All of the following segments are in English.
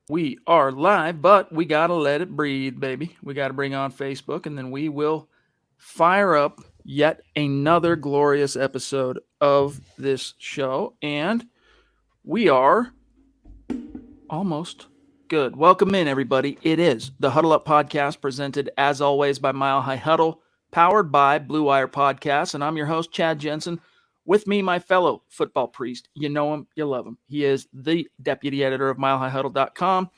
We are live, but we got to let it breathe, baby. We got to bring on Facebook, and then we will fire up yet another glorious episode of this show. And we are almost good. Welcome in, everybody. It is the Huddle Up Podcast, presented as always by Mile High Huddle, powered by Blue Wire Podcasts. And I'm your host, Chad Jensen. With me, my fellow football priest. You know him, you love him. He is the deputy editor of milehighhuddle.com,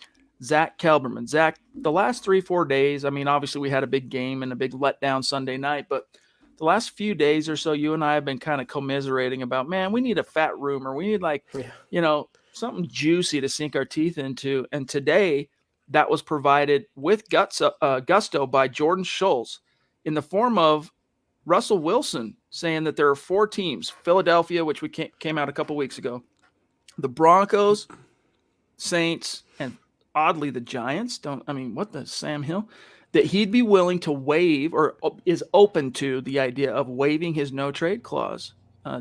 Zack Kelberman. Zack, the last 3-4 days, I mean, obviously we had a big game and a big letdown Sunday night, but the last few days or so, you and I have been kind of commiserating about, man, we need a fat rumor. We need something juicy to sink our teeth into. And today, that was provided with gusto by Jordan Schultz in the form of Russell Wilson saying that there are 4 teams: Philadelphia, which we came out a couple weeks ago, the Broncos, Saints, and oddly the Giants. What the Sam Hill? That he'd be willing to waive, or is open to the idea of waiving his no trade clause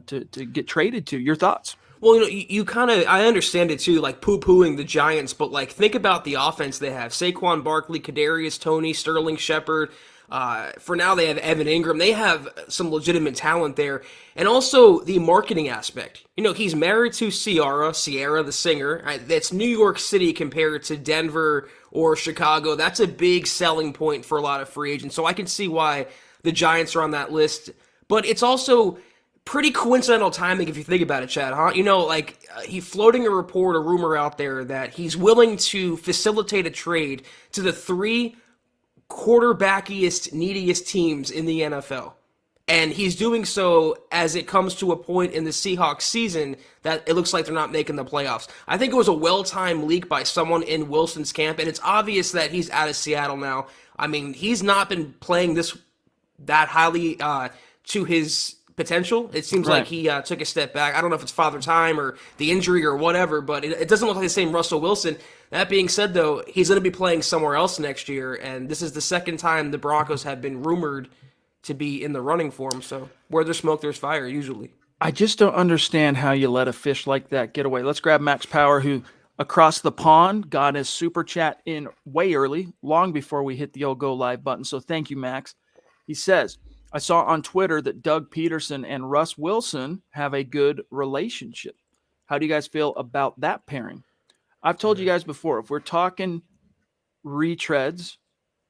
to get traded to. Your thoughts? Well, you kind of, I understand it too, like poo-pooing the Giants, but like think about the offense they have. Saquon Barkley, Kadarius Toney, Sterling Shepard. For now, they have Evan Ingram. They have some legitimate talent there. And also the marketing aspect. He's married to Sierra the singer. That's New York City compared to Denver or Chicago. That's a big selling point for a lot of free agents. So I can see why the Giants are on that list. But it's also pretty coincidental timing if you think about it, Chad, huh? He's floating a rumor out there that he's willing to facilitate a trade to the 3 quarterbackiest, neediest teams in the NFL. And he's doing so as it comes to a point in the Seahawks season that it looks like they're not making the playoffs. I think it was a well-timed leak by someone in Wilson's camp, and it's obvious that he's out of Seattle now. I mean, he's not been playing that highly to his potential. It seems like he took a step back. I don't know if it's father time or the injury or whatever, but it doesn't look like the same Russell Wilson. That being said, though, he's going to be playing somewhere else next year, and this is the second time the Broncos have been rumored to be in the running for him. So where there's smoke, there's fire, usually. I just don't understand how you let a fish like that get away. Let's grab Max Power, who across the pond got his super chat in way early, long before we hit the old go live button. So thank you, Max. He says, I saw on Twitter that Doug Peterson and Russ Wilson have a good relationship. How do you guys feel about that pairing? I've told you guys before, if we're talking retreads,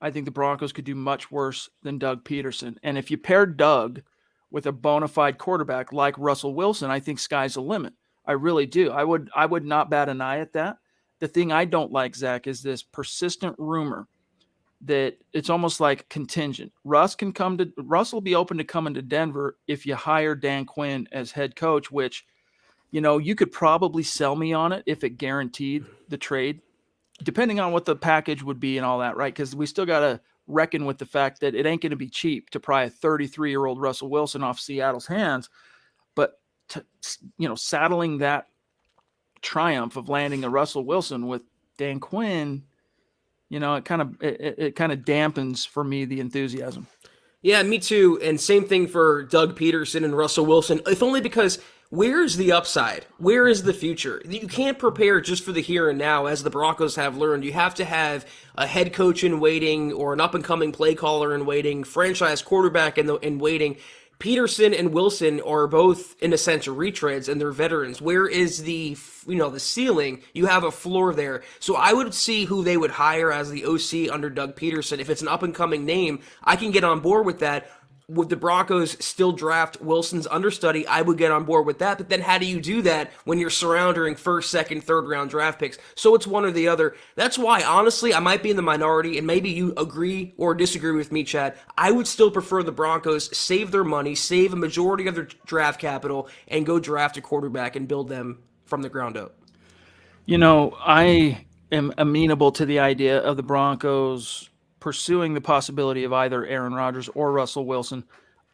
I think the Broncos could do much worse than Doug Peterson. And if you pair Doug with a bona fide quarterback like Russell Wilson, I think sky's the limit. I really do. I would not bat an eye at that. The thing I don't like, Zach, is this persistent rumor that it's almost like contingent. Russ will be open to coming to Denver if you hire Dan Quinn as head coach, which, you could probably sell me on it if it guaranteed the trade, depending on what the package would be and all that, right? Because we still got to reckon with the fact that it ain't going to be cheap to pry a 33-year-old Russell Wilson off Seattle's hands. But, saddling that triumph of landing a Russell Wilson with Dan Quinn, it kind of dampens for me the enthusiasm. Yeah, me too. And same thing for Doug Peterson and Russell Wilson, if only because where's the upside? Where is the future? You can't prepare just for the here and now, as the Broncos have learned. You have to have a head coach in waiting or an up-and-coming play caller in waiting, franchise quarterback in waiting. Peterson and Wilson are both, in a sense, retreads, and they're veterans. Where is the ceiling? You have a floor there. So I would see who they would hire as the OC under Doug Peterson. If it's an up-and-coming name, I can get on board with that. Would the Broncos still draft Wilson's understudy? I would get on board with that. But then how do you do that when you're surrounding first, second, third round draft picks? So it's one or the other. That's why, honestly, I might be in the minority, and maybe you agree or disagree with me, Chad. I would still prefer the Broncos save their money, save a majority of their draft capital, and go draft a quarterback and build them from the ground up. I am amenable to the idea of the Broncos pursuing the possibility of either Aaron Rodgers or Russell Wilson.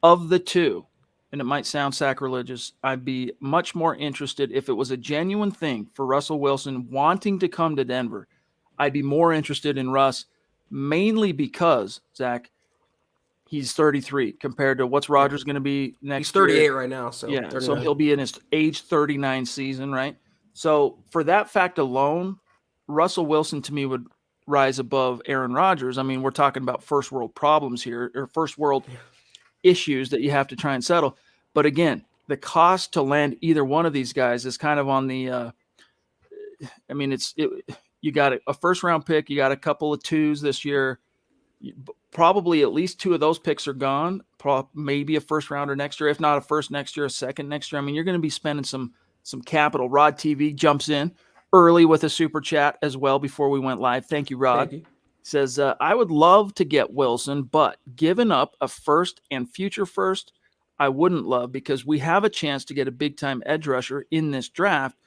Of the two, and it might sound sacrilegious, I'd be much more interested if it was a genuine thing for Russell Wilson wanting to come to Denver. I'd be more interested in Russ, mainly because, Zach, he's 33 compared to what's Rodgers going to be next He's 38 year. right now. So yeah, 39. So he'll be in his age 39 season, right? So for that fact alone, Russell Wilson to me would rise above Aaron Rodgers. I mean, we're talking about first world problems here, or first world issues that you have to try and settle. But again, the cost to land either one of these guys is kind of on the. I mean, you got a first round pick, you got a couple of twos this year. Probably at least two of those picks are gone. Maybe a first rounder next year, if not a first next year, a second next year. I mean, you're going to be spending some capital. Rod TV jumps in early with a super chat as well before we went live. Thank you, Rod. Thank you. Says, I would love to get Wilson, but giving up a first and future first, I wouldn't love, because we have a chance to get a big-time edge rusher in this draft.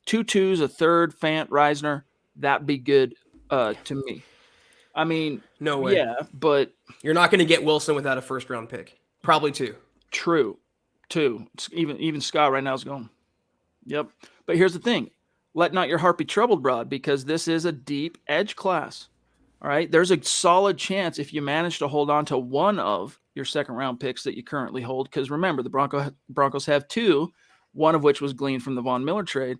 2 twos, a third, Fant, Reisner, that'd be good to me. I mean, no way. Yeah, but you're not going to get Wilson without a first-round pick. Probably 2. True. 2. Even Scott right now is going, yep. But here's the thing. Let not your heart be troubled, Rod, because this is a deep edge class. All right, there's a solid chance if you manage to hold on to one of your second-round picks that you currently hold, because remember, the Broncos have 2, one of which was gleaned from the Von Miller trade.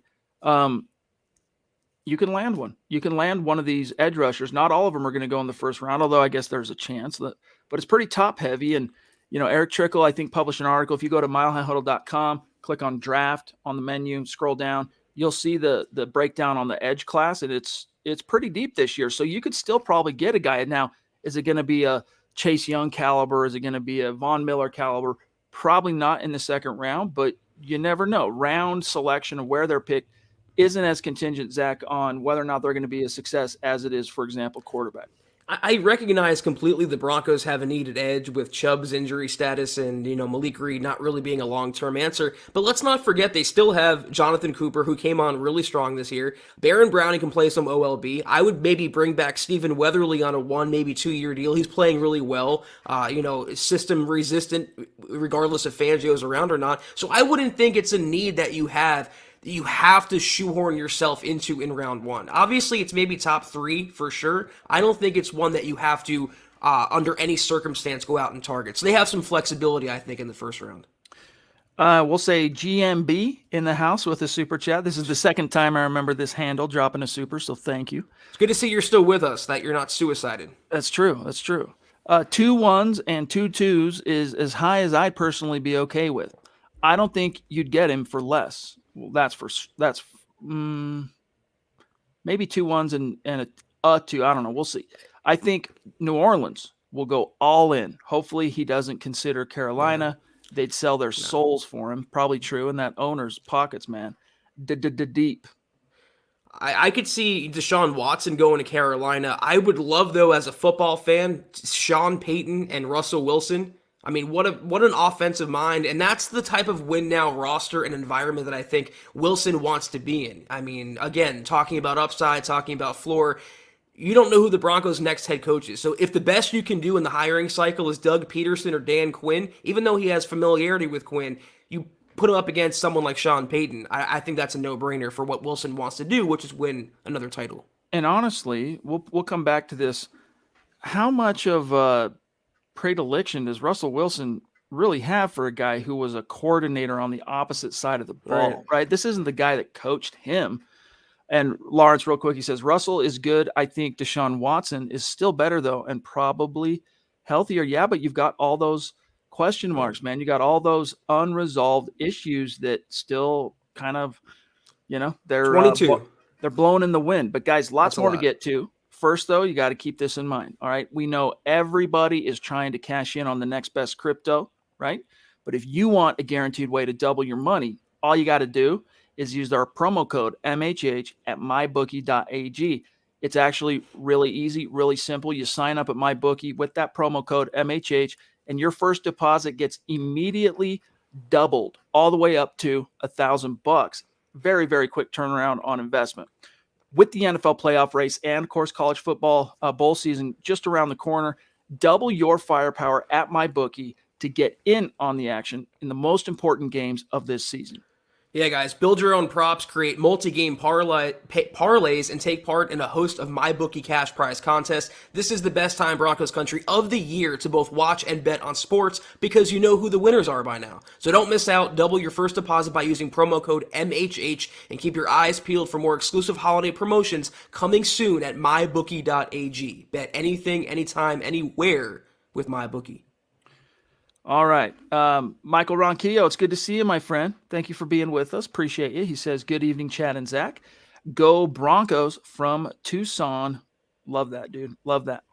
You can land one. You can land one of these edge rushers. Not all of them are going to go in the first round, although I guess there's a chance. But it's pretty top-heavy. And, Eric Trickle, I think, published an article. If you go to milehighhuddle.com, click on draft on the menu, scroll down, you'll see the breakdown on the edge class, and it's pretty deep this year. So you could still probably get a guy. Now, is it going to be a Chase Young caliber? Is it going to be a Von Miller caliber? Probably not in the second round, but you never know. Round selection of where they're picked isn't as contingent, Zach, on whether or not they're going to be a success as it is, for example, quarterback. I recognize completely the Broncos have a needed edge with Chubb's injury status and, Malik Reed not really being a long-term answer. But let's not forget they still have Jonathan Cooper, who came on really strong this year. Baron Browning can play some OLB. I would maybe bring back Stephen Weatherly on a 1, maybe 2-year deal. He's playing really well, system resistant, regardless if Fangio's around or not. So I wouldn't think it's a need that you have to shoehorn yourself into in round 1. Obviously, it's maybe top 3 for sure. I don't think it's one that you have to, under any circumstance, go out and target. So they have some flexibility, I think, in the first round. We'll say GMB in the house with a super chat. This is the second time I remember this handle dropping a super, so thank you. It's good to see you're still with us, that you're not suicided. That's true. 2 1s and 2 2s is as high as I'd personally be okay with. I don't think you'd get him for less. Well, that's maybe 2 1s and a 2. I don't know. We'll see. I think New Orleans will go all in. Hopefully he doesn't consider Carolina. They'd sell their souls for him. Probably true in that owner's pockets, man. Deep. I could see Deshaun Watson going to Carolina. I would love, though, as a football fan, Sean Payton and Russell Wilson. I mean, what an offensive mind, and that's the type of win-now roster and environment that I think Wilson wants to be in. I mean, again, talking about upside, talking about floor, you don't know who the Broncos' next head coach is. So if the best you can do in the hiring cycle is Doug Peterson or Dan Quinn, even though he has familiarity with Quinn, you put him up against someone like Sean Payton. I think that's a no-brainer for what Wilson wants to do, which is win another title. And honestly, we'll come back to this. How much of predilection does Russell Wilson really have for a guy who was a coordinator on the opposite side of the ball, right? This isn't the guy that coached him. And Lawrence, real quick, he says, Russell is good. I think Deshaun Watson is still better, though, and probably healthier. Yeah, but you've got all those question marks, man. You got all those unresolved issues that still kind of, they're 22. They're blowing in the wind. But, guys, lots more to get to. First, though, you got to keep this in mind, all right? We know everybody is trying to cash in on the next best crypto, right? But if you want a guaranteed way to double your money, all you got to do is use our promo code MHH at mybookie.ag. It's actually really easy, really simple. You sign up at MyBookie with that promo code MHH, and your first deposit gets immediately doubled all the way up to $1,000. Very, very quick turnaround on investment. With the NFL playoff race and, of course, college football bowl season just around the corner, double your firepower at MyBookie to get in on the action in the most important games of this season. Yeah, guys, build your own props, create multi-game parlays, and take part in a host of MyBookie cash prize contests. This is the best time Broncos country of the year to both watch and bet on sports because you know who the winners are by now. So don't miss out. Double your first deposit by using promo code MHH and keep your eyes peeled for more exclusive holiday promotions coming soon at mybookie.ag. Bet anything, anytime, anywhere with MyBookie. All right. Michael Ronquillo, it's good to see you, my friend. Thank you for being with us. Appreciate you. He says, good evening, Chad and Zach. Go Broncos from Tucson. Love that, dude. Love that.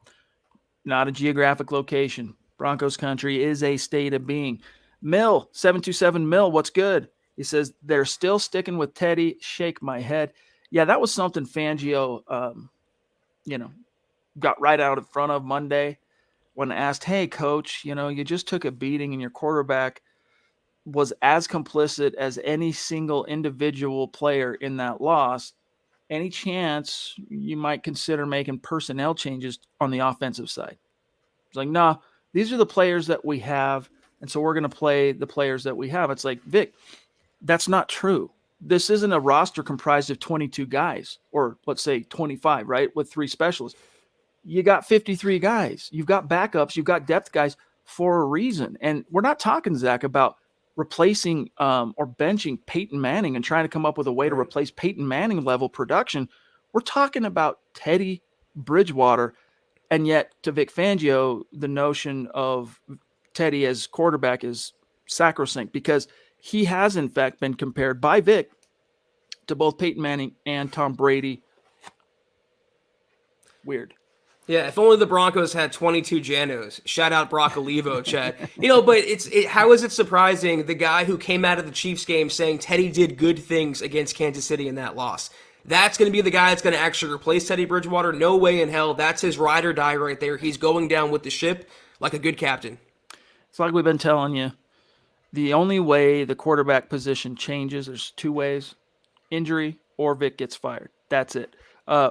Not a geographic location. Broncos country is a state of being. Mill, 727 Mill, what's good? He says, they're still sticking with Teddy. Shake my head. Yeah, that was something Fangio, got right out in front of Monday. When asked, hey, coach, you just took a beating and your quarterback was as complicit as any single individual player in that loss, any chance you might consider making personnel changes on the offensive side? It's like, no, these are the players that we have, and so we're going to play the players that we have. It's like, Vic, that's not true. This isn't a roster comprised of 22 guys, or let's say 25, right, with 3 specialists. You got 53 guys. You've got backups. You've got depth guys for a reason. And we're not talking, Zach, about replacing or benching Peyton Manning and trying to come up with a way to replace Peyton Manning level production. We're talking about Teddy Bridgewater. And yet, to Vic Fangio, the notion of Teddy as quarterback is sacrosanct because he has, in fact, been compared by Vic to both Peyton Manning and Tom Brady. Weird. Yeah, if only the Broncos had 22 Janos. Shout out Brock Olivo, Chad. But how is it surprising the guy who came out of the Chiefs game saying Teddy did good things against Kansas City in that loss? That's going to be the guy that's going to actually replace Teddy Bridgewater? No way in hell. That's his ride or die right there. He's going down with the ship like a good captain. It's like we've been telling you. The only way the quarterback position changes, there's 2 ways: injury or Vic gets fired. That's it.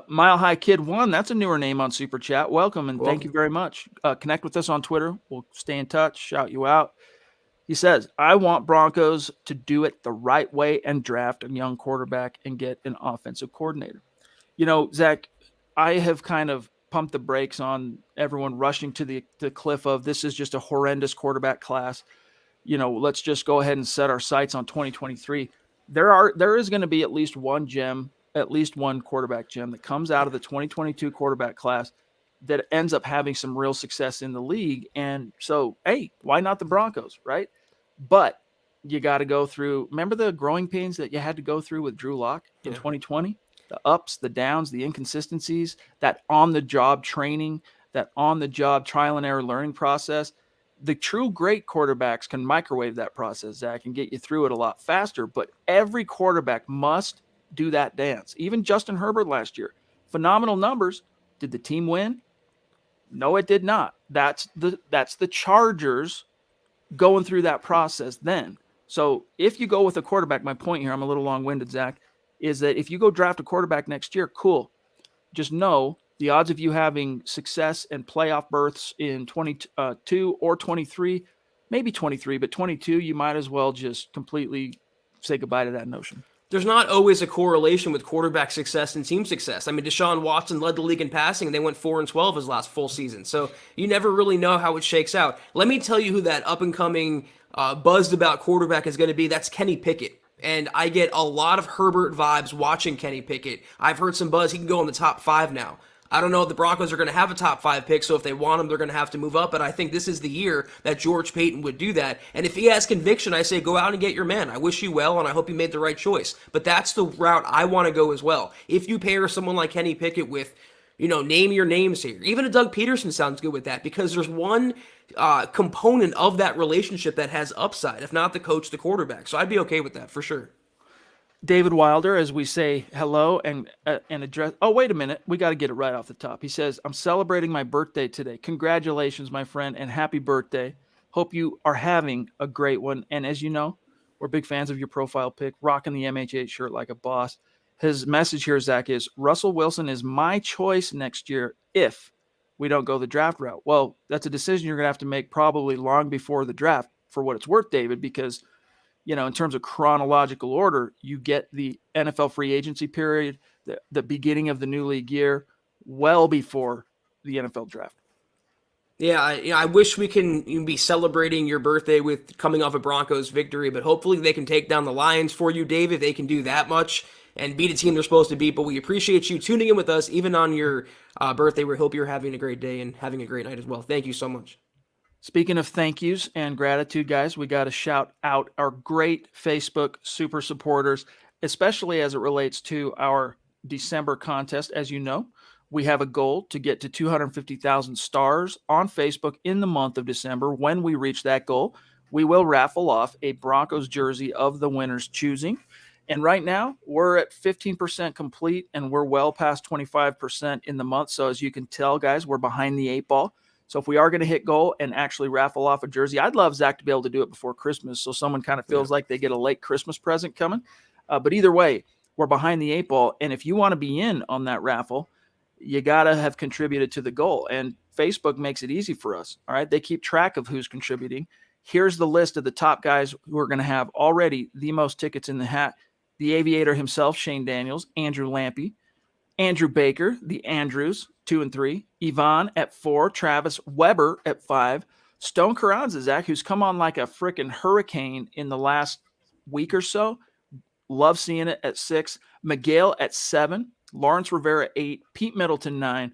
Mile High Kid 1, that's a newer name on Super Chat. Welcome, and thank you very much. Connect with us on Twitter. We'll stay in touch, shout you out. He says, I want Broncos to do it the right way and draft a young quarterback and get an offensive coordinator. Zach, I have kind of pumped the brakes on everyone rushing to the cliff of this is just a horrendous quarterback class. Let's just go ahead and set our sights on 2023. There is going to be at least one quarterback gem that comes out of the 2022 quarterback class that ends up having some real success in the league. And so, hey, why not the Broncos, right? But you got to go through, remember the growing pains that you had to go through with Drew Lock in 2020? The ups, the downs, the inconsistencies, that on-the-job training, that on-the-job trial and error learning process. The true great quarterbacks can microwave that process, Zach, and get you through it a lot faster. But every quarterback must do that dance. Even Justin Herbert last year, phenomenal numbers. Did the team win? No, it did not. That's the Chargers going through that process then. So if you go with a quarterback, my point here, I'm a little long-winded, Zach, is that if you go draft a quarterback next year, cool. Just know the odds of you having success and playoff berths in 22 or 23, maybe 23, but 22, you might as well just completely say goodbye to that notion. There's not always a correlation with quarterback success and team success. I mean, Deshaun Watson led the league in passing, and they went 4-12 his last full season. So you never really know how it shakes out. Let me tell you who that up-and-coming, buzzed about quarterback is going to be. That's Kenny Pickett. And I get a lot of Herbert vibes watching Kenny Pickett. I've heard some buzz. He can go in the top 5 now. I don't know if the Broncos are going to have a top 5 pick, so if they want him, they're going to have to move up. But I think this is the year that George Paton would do that. And if he has conviction, I say go out and get your man. I wish you well, and I hope you made the right choice. But that's the route I want to go as well. If you pair someone like Kenny Pickett with, name your names here. Even a Doug Peterson sounds good with that because there's one component of that relationship that has upside, if not the coach, the quarterback. So I'd be okay with that for sure. David Wilder, as we say hello and address. Oh, wait a minute. We got to get it right off the top. He says, I'm celebrating my birthday today. Congratulations, my friend, and happy birthday. Hope you are having a great one. And as you know, we're big fans of your profile pic, rocking the MH8 shirt like a boss. His message here, Zach, is Russell Wilson is my choice next year if we don't go the draft route. Well, that's a decision you're going to have to make probably long before the draft for what it's worth, David, because in terms of chronological order, you get the NFL free agency period, the beginning of the new league year, well before the NFL draft. Yeah, I wish we can be celebrating your birthday with coming off a Broncos victory, but hopefully they can take down the Lions for you, Dave, if they can do that much and beat a team they're supposed to beat. But we appreciate you tuning in with us, even on your birthday. We hope you're having a great day and having a great night as well. Thank you so much. Speaking of thank yous and gratitude, guys, we got to shout out our great Facebook super supporters, especially as it relates to our December contest. As you know, we have a goal to get to 250,000 stars on Facebook in the month of December. When we reach that goal, we will raffle off a Broncos jersey of the winner's choosing. And right now, we're at 15% complete, and we're well past 25% in the month. So as you can tell, guys, we're behind the 8 ball. So if we are going to hit goal and actually raffle off a jersey, I'd love Zach to be able to do it before Christmas, so someone kind of feels like they get a late Christmas present coming. But either way, we're behind the 8 ball. And if you want to be in on that raffle, you got to have contributed to the goal. And Facebook makes it easy for us. All right. They keep track of who's contributing. Here's the list of the top guys who are going to have already the most tickets in the hat. The Aviator himself, Shane Daniels, Andrew Lampy, Andrew Baker, the Andrews, 2 and 3, Yvonne at 4, Travis Weber at 5, Stone Carranza, Zach, who's come on like a freaking hurricane in the last week or so. Love seeing it at 6, Miguel at 7, Lawrence Rivera 8, Pete Middleton 9,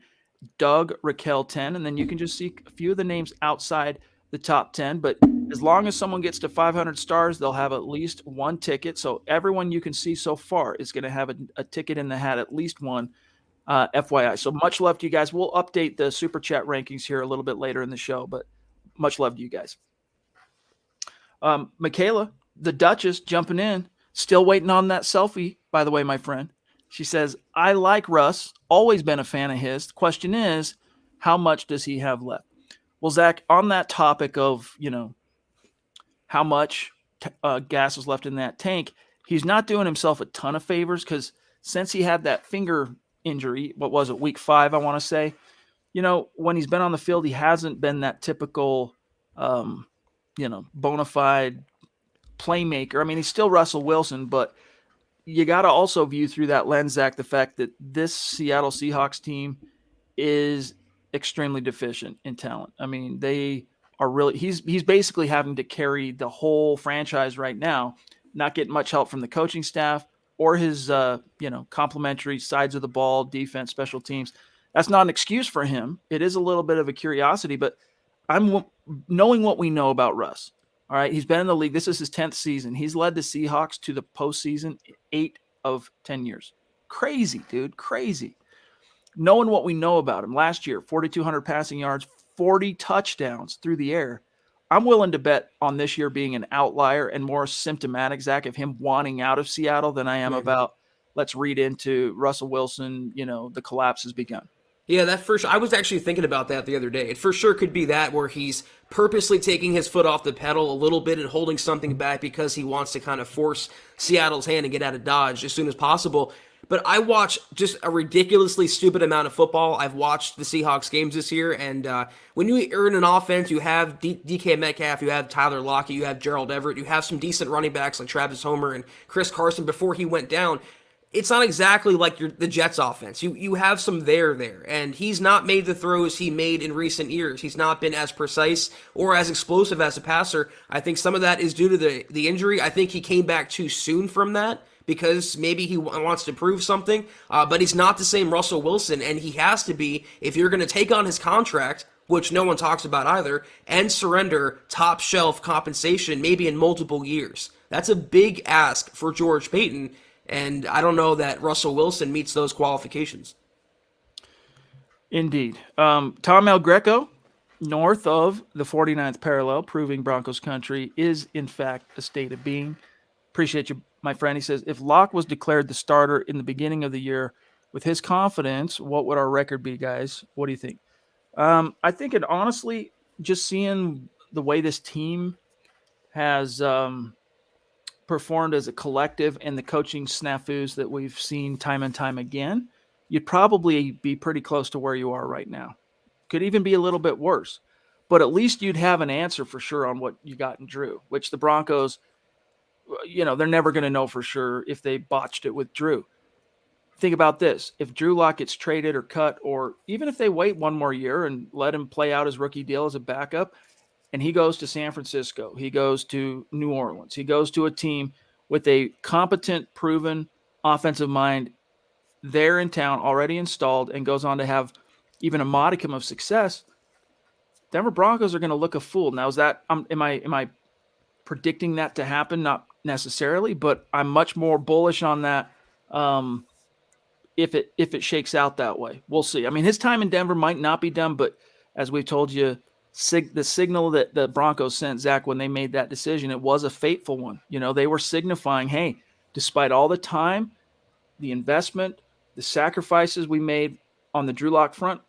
Doug Raquel 10, and then you can just see a few of the names outside the top 10. But as long as someone gets to 500 stars, they'll have at least one ticket. So everyone you can see so far is going to have a ticket in the hat, at least one, FYI. So much love to you guys. We'll update the Super Chat rankings here a little bit later in the show, but much love to you guys. Michaela, the Duchess, jumping in, still waiting on that selfie, by the way, my friend. She says, I like Russ, always been a fan of his. The question is, how much does he have left? Well, Zach, on that topic of, how much gas is left in that tank, he's not doing himself a ton of favors because since he had that finger injury, what was it, week 5, I want to say, when he's been on the field, he hasn't been that typical, bona fide playmaker. I mean, he's still Russell Wilson, but you got to also view through that lens, Zach, the fact that this Seattle Seahawks team is extremely deficient in talent. I mean, they are really, he's basically having to carry the whole franchise right now, not getting much help from the coaching staff or his, complementary sides of the ball, defense, special teams. That's not an excuse for him. It is a little bit of a curiosity, but I'm knowing what we know about Russ. All right. He's been in the league. This is his 10th season. He's led the Seahawks to the postseason 8 of 10 years. Crazy, dude. Crazy. Knowing what we know about him last year, 4,200 passing yards, 40 touchdowns through the air. I'm willing to bet on this year being an outlier and more symptomatic, Zach, of him wanting out of Seattle than I am about let's read into Russell Wilson, the collapse has begun. Yeah, that for sure. I was actually thinking about that the other day. It for sure could be that where he's purposely taking his foot off the pedal a little bit and holding something back because he wants to kind of force Seattle's hand and get out of Dodge as soon as possible. But I watch just a ridiculously stupid amount of football. I've watched the Seahawks games this year, and when you are in an offense, you have DK Metcalf, you have Tyler Lockett, you have Gerald Everett, you have some decent running backs like Travis Homer and Chris Carson before he went down. It's not exactly like the Jets offense. You have some there, and he's not made the throws he made in recent years. He's not been as precise or as explosive as a passer. I think some of that is due to the injury. I think he came back too soon from that because maybe he wants to prove something, but he's not the same Russell Wilson, and he has to be if you're going to take on his contract, which no one talks about either, and surrender top shelf compensation maybe in multiple years. That's a big ask for George Paton. And I don't know that Russell Wilson meets those qualifications. Indeed. Tom El Greco, north of the 49th parallel, proving Broncos country is, in fact, a state of being. Appreciate you, my friend. He says, if Locke was declared the starter in the beginning of the year with his confidence, what would our record be, guys? What do you think? I think it honestly, just seeing the way this team has performed as a collective and the coaching snafus that we've seen time and time again, you'd probably be pretty close to where you are right now. Could even be a little bit worse, but at least you'd have an answer for sure on what you got in Drew, which the Broncos, they're never going to know for sure if they botched it with Drew. Think about this. If Drew Lock gets traded or cut, or even if they wait one more year and let him play out his rookie deal as a backup, and he goes to San Francisco, he goes to New Orleans, he goes to a team with a competent, proven offensive mind there in town, already installed, and goes on to have even a modicum of success, Denver Broncos are going to look a fool. Now, is that am I predicting that to happen? Not necessarily, but I'm much more bullish on that. If it shakes out that way, we'll see. I mean, his time in Denver might not be done, but as we've told you, the signal that the Broncos sent, Zach, when they made that decision, it was a fateful one. They were signifying, hey, despite all the time, the investment, the sacrifices we made on the Drew Lock front,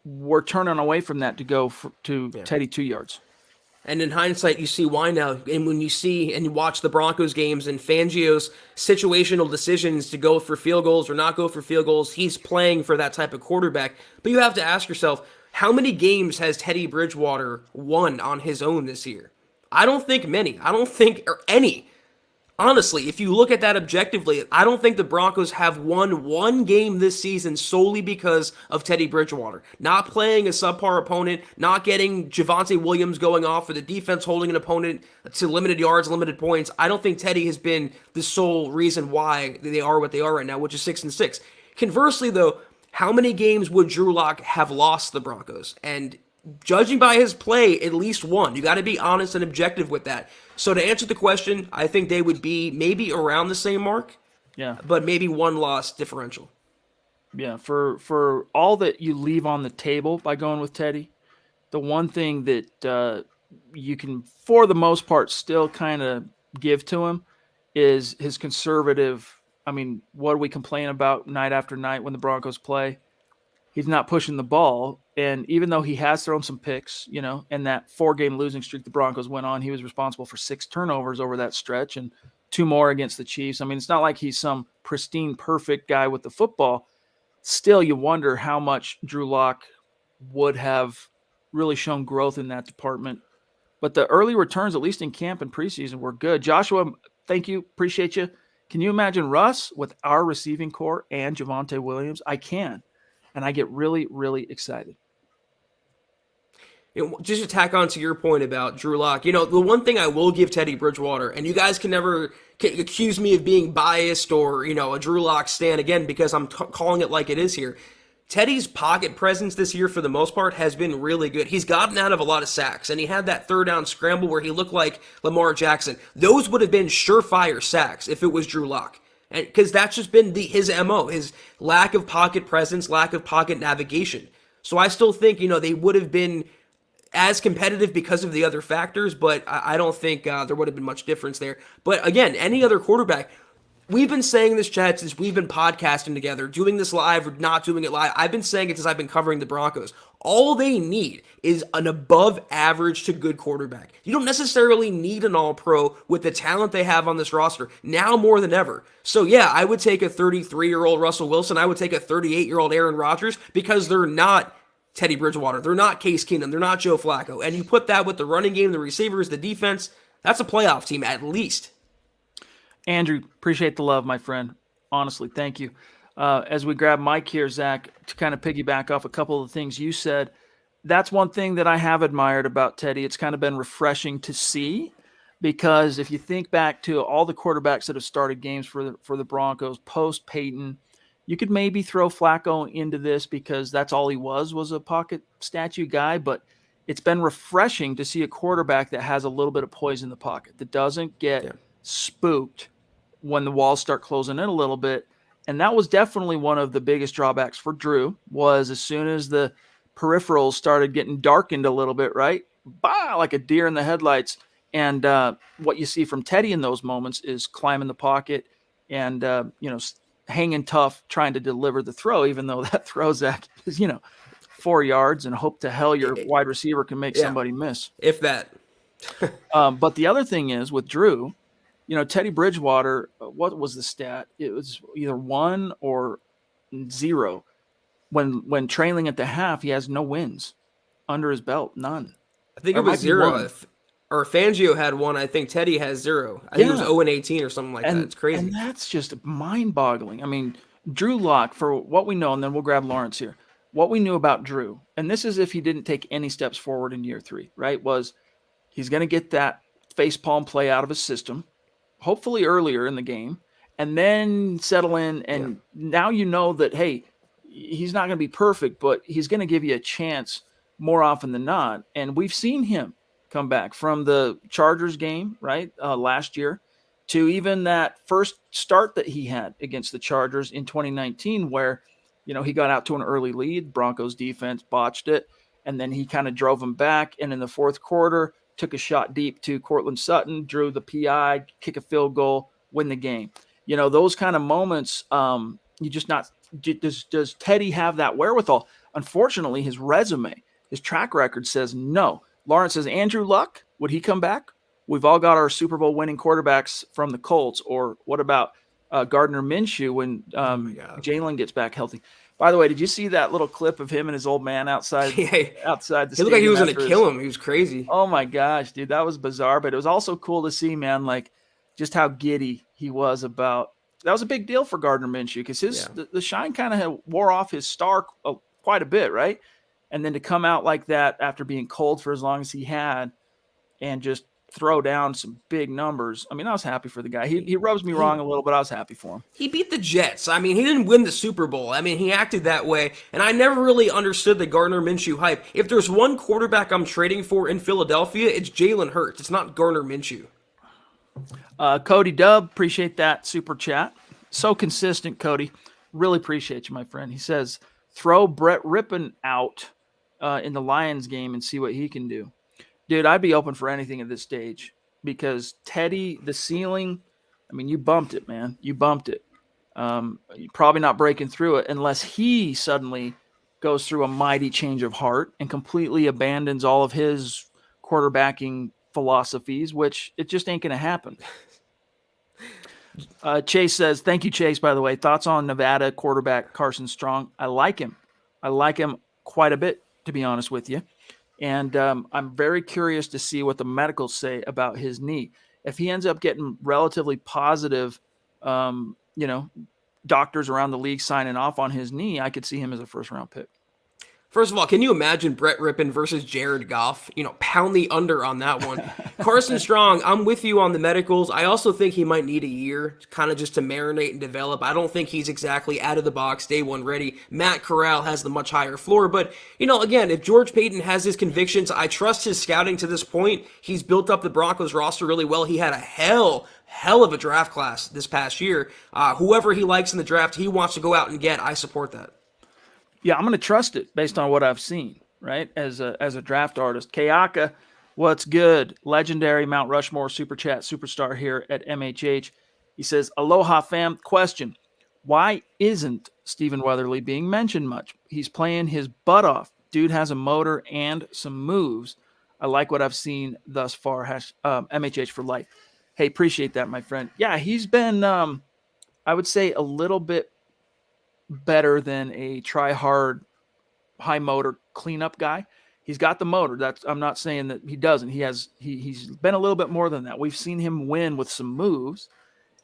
we're turning away from that to go to Teddy 2 yards. And in hindsight, you see why now. And when you see and you watch the Broncos games and Fangio's situational decisions to go for field goals or not go for field goals, he's playing for that type of quarterback. But you have to ask yourself, how many games has Teddy Bridgewater won on his own this year? I don't think many. I don't think any. Honestly, if you look at that objectively, I don't think the Broncos have won one game this season solely because of Teddy Bridgewater. Not playing a subpar opponent, not getting Javonte Williams going off, or the defense holding an opponent to limited yards, limited points. I don't think Teddy has been the sole reason why they are what they are right now, which is 6-6. Conversely, though, how many games would Drew Lock have lost the Broncos? And judging by his play, at least one. You got to be honest and objective with that. So to answer the question, I think they would be maybe around the same mark. Yeah. But maybe one loss differential. Yeah, for all that you leave on the table by going with Teddy, the one thing that you can, for the most part, still kind of give to him is his conservative. I mean, what do we complain about night after night when the Broncos play? He's not pushing the ball. And even though he has thrown some picks, and that 4-game losing streak the Broncos went on, he was responsible for 6 turnovers over that stretch and 2 more against the Chiefs. I mean, it's not like he's some pristine, perfect guy with the football. Still, you wonder how much Drew Lock would have really shown growth in that department. But the early returns, at least in camp and preseason, were good. Joshua, thank you. Appreciate you. Can you imagine Russ with our receiving core and Javonte Williams? I can. And I get really, really excited. Just to tack on to your point about Drew Lock, the one thing I will give Teddy Bridgewater, and you guys can never accuse me of being biased or, a Drew Lock stan again, because I'm calling it like it is here. Teddy's pocket presence this year, for the most part, has been really good. He's gotten out of a lot of sacks, and he had that 3rd down scramble where he looked like Lamar Jackson. Those would have been surefire sacks if it was Drew Lock. Because that's just been his MO, his lack of pocket presence, lack of pocket navigation. So I still think, they would have been as competitive because of the other factors, but I don't think there would have been much difference there. But again, any other quarterback, we've been saying this, Chad, since we've been podcasting together, doing this live or not doing it live. I've been saying it since I've been covering the Broncos. All they need is an above average to good quarterback. You don't necessarily need an all-pro with the talent they have on this roster, now more than ever. So yeah, I would take a 33-year-old Russell Wilson. I would take a 38-year-old Aaron Rodgers, because they're not Teddy Bridgewater. They're not Case Keenum. They're not Joe Flacco. And you put that with the running game, the receivers, the defense, that's a playoff team at least. Andrew, appreciate the love, my friend. Honestly, thank you. As we grab Mike here, Zach, to kind of piggyback off a couple of the things you said, that's one thing that I have admired about Teddy. It's kind of been refreshing to see, because if you think back to all the quarterbacks that have started games for the Broncos post Peyton, you could maybe throw Flacco into this because that's all he was a pocket statue guy. But it's been refreshing to see a quarterback that has a little bit of poise in the pocket, that doesn't get spooked when the walls start closing in a little bit. And that was definitely one of the biggest drawbacks for Drew, was as soon as the peripherals started getting darkened a little bit, right? Bah, like a deer in the headlights. And what you see from Teddy in those moments is climbing the pocket and, hanging tough, trying to deliver the throw, even though that throw, Zach, is, 4 yards, and hope to hell your wide receiver can make somebody miss. If that. But the other thing is with Drew, Teddy Bridgewater, what was the stat? It was either 1 or 0. When trailing at the half, he has no wins under his belt, none. I think it was 0. or Fangio had one. I think Teddy has 0. I think it was Yeah. 0-18 or something like that. It's And crazy. that's just mind-boggling. I mean, Drew Lock, for what we know, and then we'll grab Lawrence here. What we knew about Drew, and this is if he didn't take any steps forward in year 3, right? Was he's going to get that face palm play out of his system, hopefully earlier in the game, and then settle in. Yeah. And now you know that, hey, he's not going to be perfect, but he's going to give you a chance more often than not. And we've seen him come back from the Chargers game, right, last year, to even that first start that he had against the Chargers in 2019, where, he got out to an early lead. Broncos defense botched it, and then he kind of drove them back. And in the fourth quarter, took a shot deep to Cortland Sutton, drew the PI, kick a field goal, win the game. Those kind of moments, you just not does Teddy have that wherewithal? Unfortunately, his resume, his track record says no. Lawrence says, Andrew Luck, would he come back? We've all got our Super Bowl winning quarterbacks from the Colts. Or what about Gardner Minshew when Jalen gets back healthy? By the way, did you see that little clip of him and his old man outside Yeah, the he looked like he was going to stadium kill him. He was crazy. Oh my gosh, dude, that was bizarre. But it was also cool to see, man, like just how giddy he was about. That was a big deal for Gardner Minshew because the shine kind of wore off his star quite a bit, right? And then to come out like that after being cold for as long as he had, and just throw down some big numbers. I mean, I was happy for the guy. He rubs me wrong a little, but I was happy for him. He beat the Jets. I mean, he didn't win the Super Bowl. I mean, he acted that way, and I never really understood the Gardner Minshew hype. If there's one quarterback I'm trading for in Philadelphia, it's Jalen Hurts. It's not Gardner Minshew. Cody Dub, appreciate that super chat. So consistent, Cody. Really appreciate you, my friend. He says, throw Brett Rippon out in the Lions game and see what he can do. Dude, I'd be open for anything at this stage because Teddy, the ceiling, I mean, you bumped it, man. You bumped it. You're probably not breaking through it unless he suddenly goes through a mighty change of heart and completely abandons all of his quarterbacking philosophies, which it just ain't going to happen. Chase says, thank you, Chase, by the way. Thoughts on Nevada quarterback Carson Strong? I like him. I like him quite a bit, to be honest with you. And I'm very curious to see what the medicals say about his knee. If he ends up getting relatively positive, doctors around the league signing off on his knee, I could see him as a first-round pick. First of all, can you imagine Brett Rippon versus Jared Goff? Pound the under on that one. Carson Strong, I'm with you on the medicals. I also think he might need a year kind of just to marinate and develop. I don't think he's exactly out of the box, day one ready. Matt Corral has the much higher floor. But, again, if George Payton has his convictions, I trust his scouting to this point. He's built up the Broncos roster really well. He had a hell of a draft class this past year. Whoever he likes in the draft, he wants to go out and get. I support that. Yeah, I'm going to trust it based on what I've seen, right, as a draft artist. Kayaka, what's good? Legendary Mount Rushmore Super Chat superstar here at MHH. He says, Aloha fam, question. Why isn't Stephen Weatherly being mentioned much? He's playing his butt off. Dude has a motor and some moves. I like what I've seen thus far. MHH for life. Hey, appreciate that, my friend. Yeah, he's been, I would say, a little bit better than a try hard high motor cleanup guy. He's got the motor. I'm not saying that he doesn't. He's been a little bit more than that. We've seen him win with some moves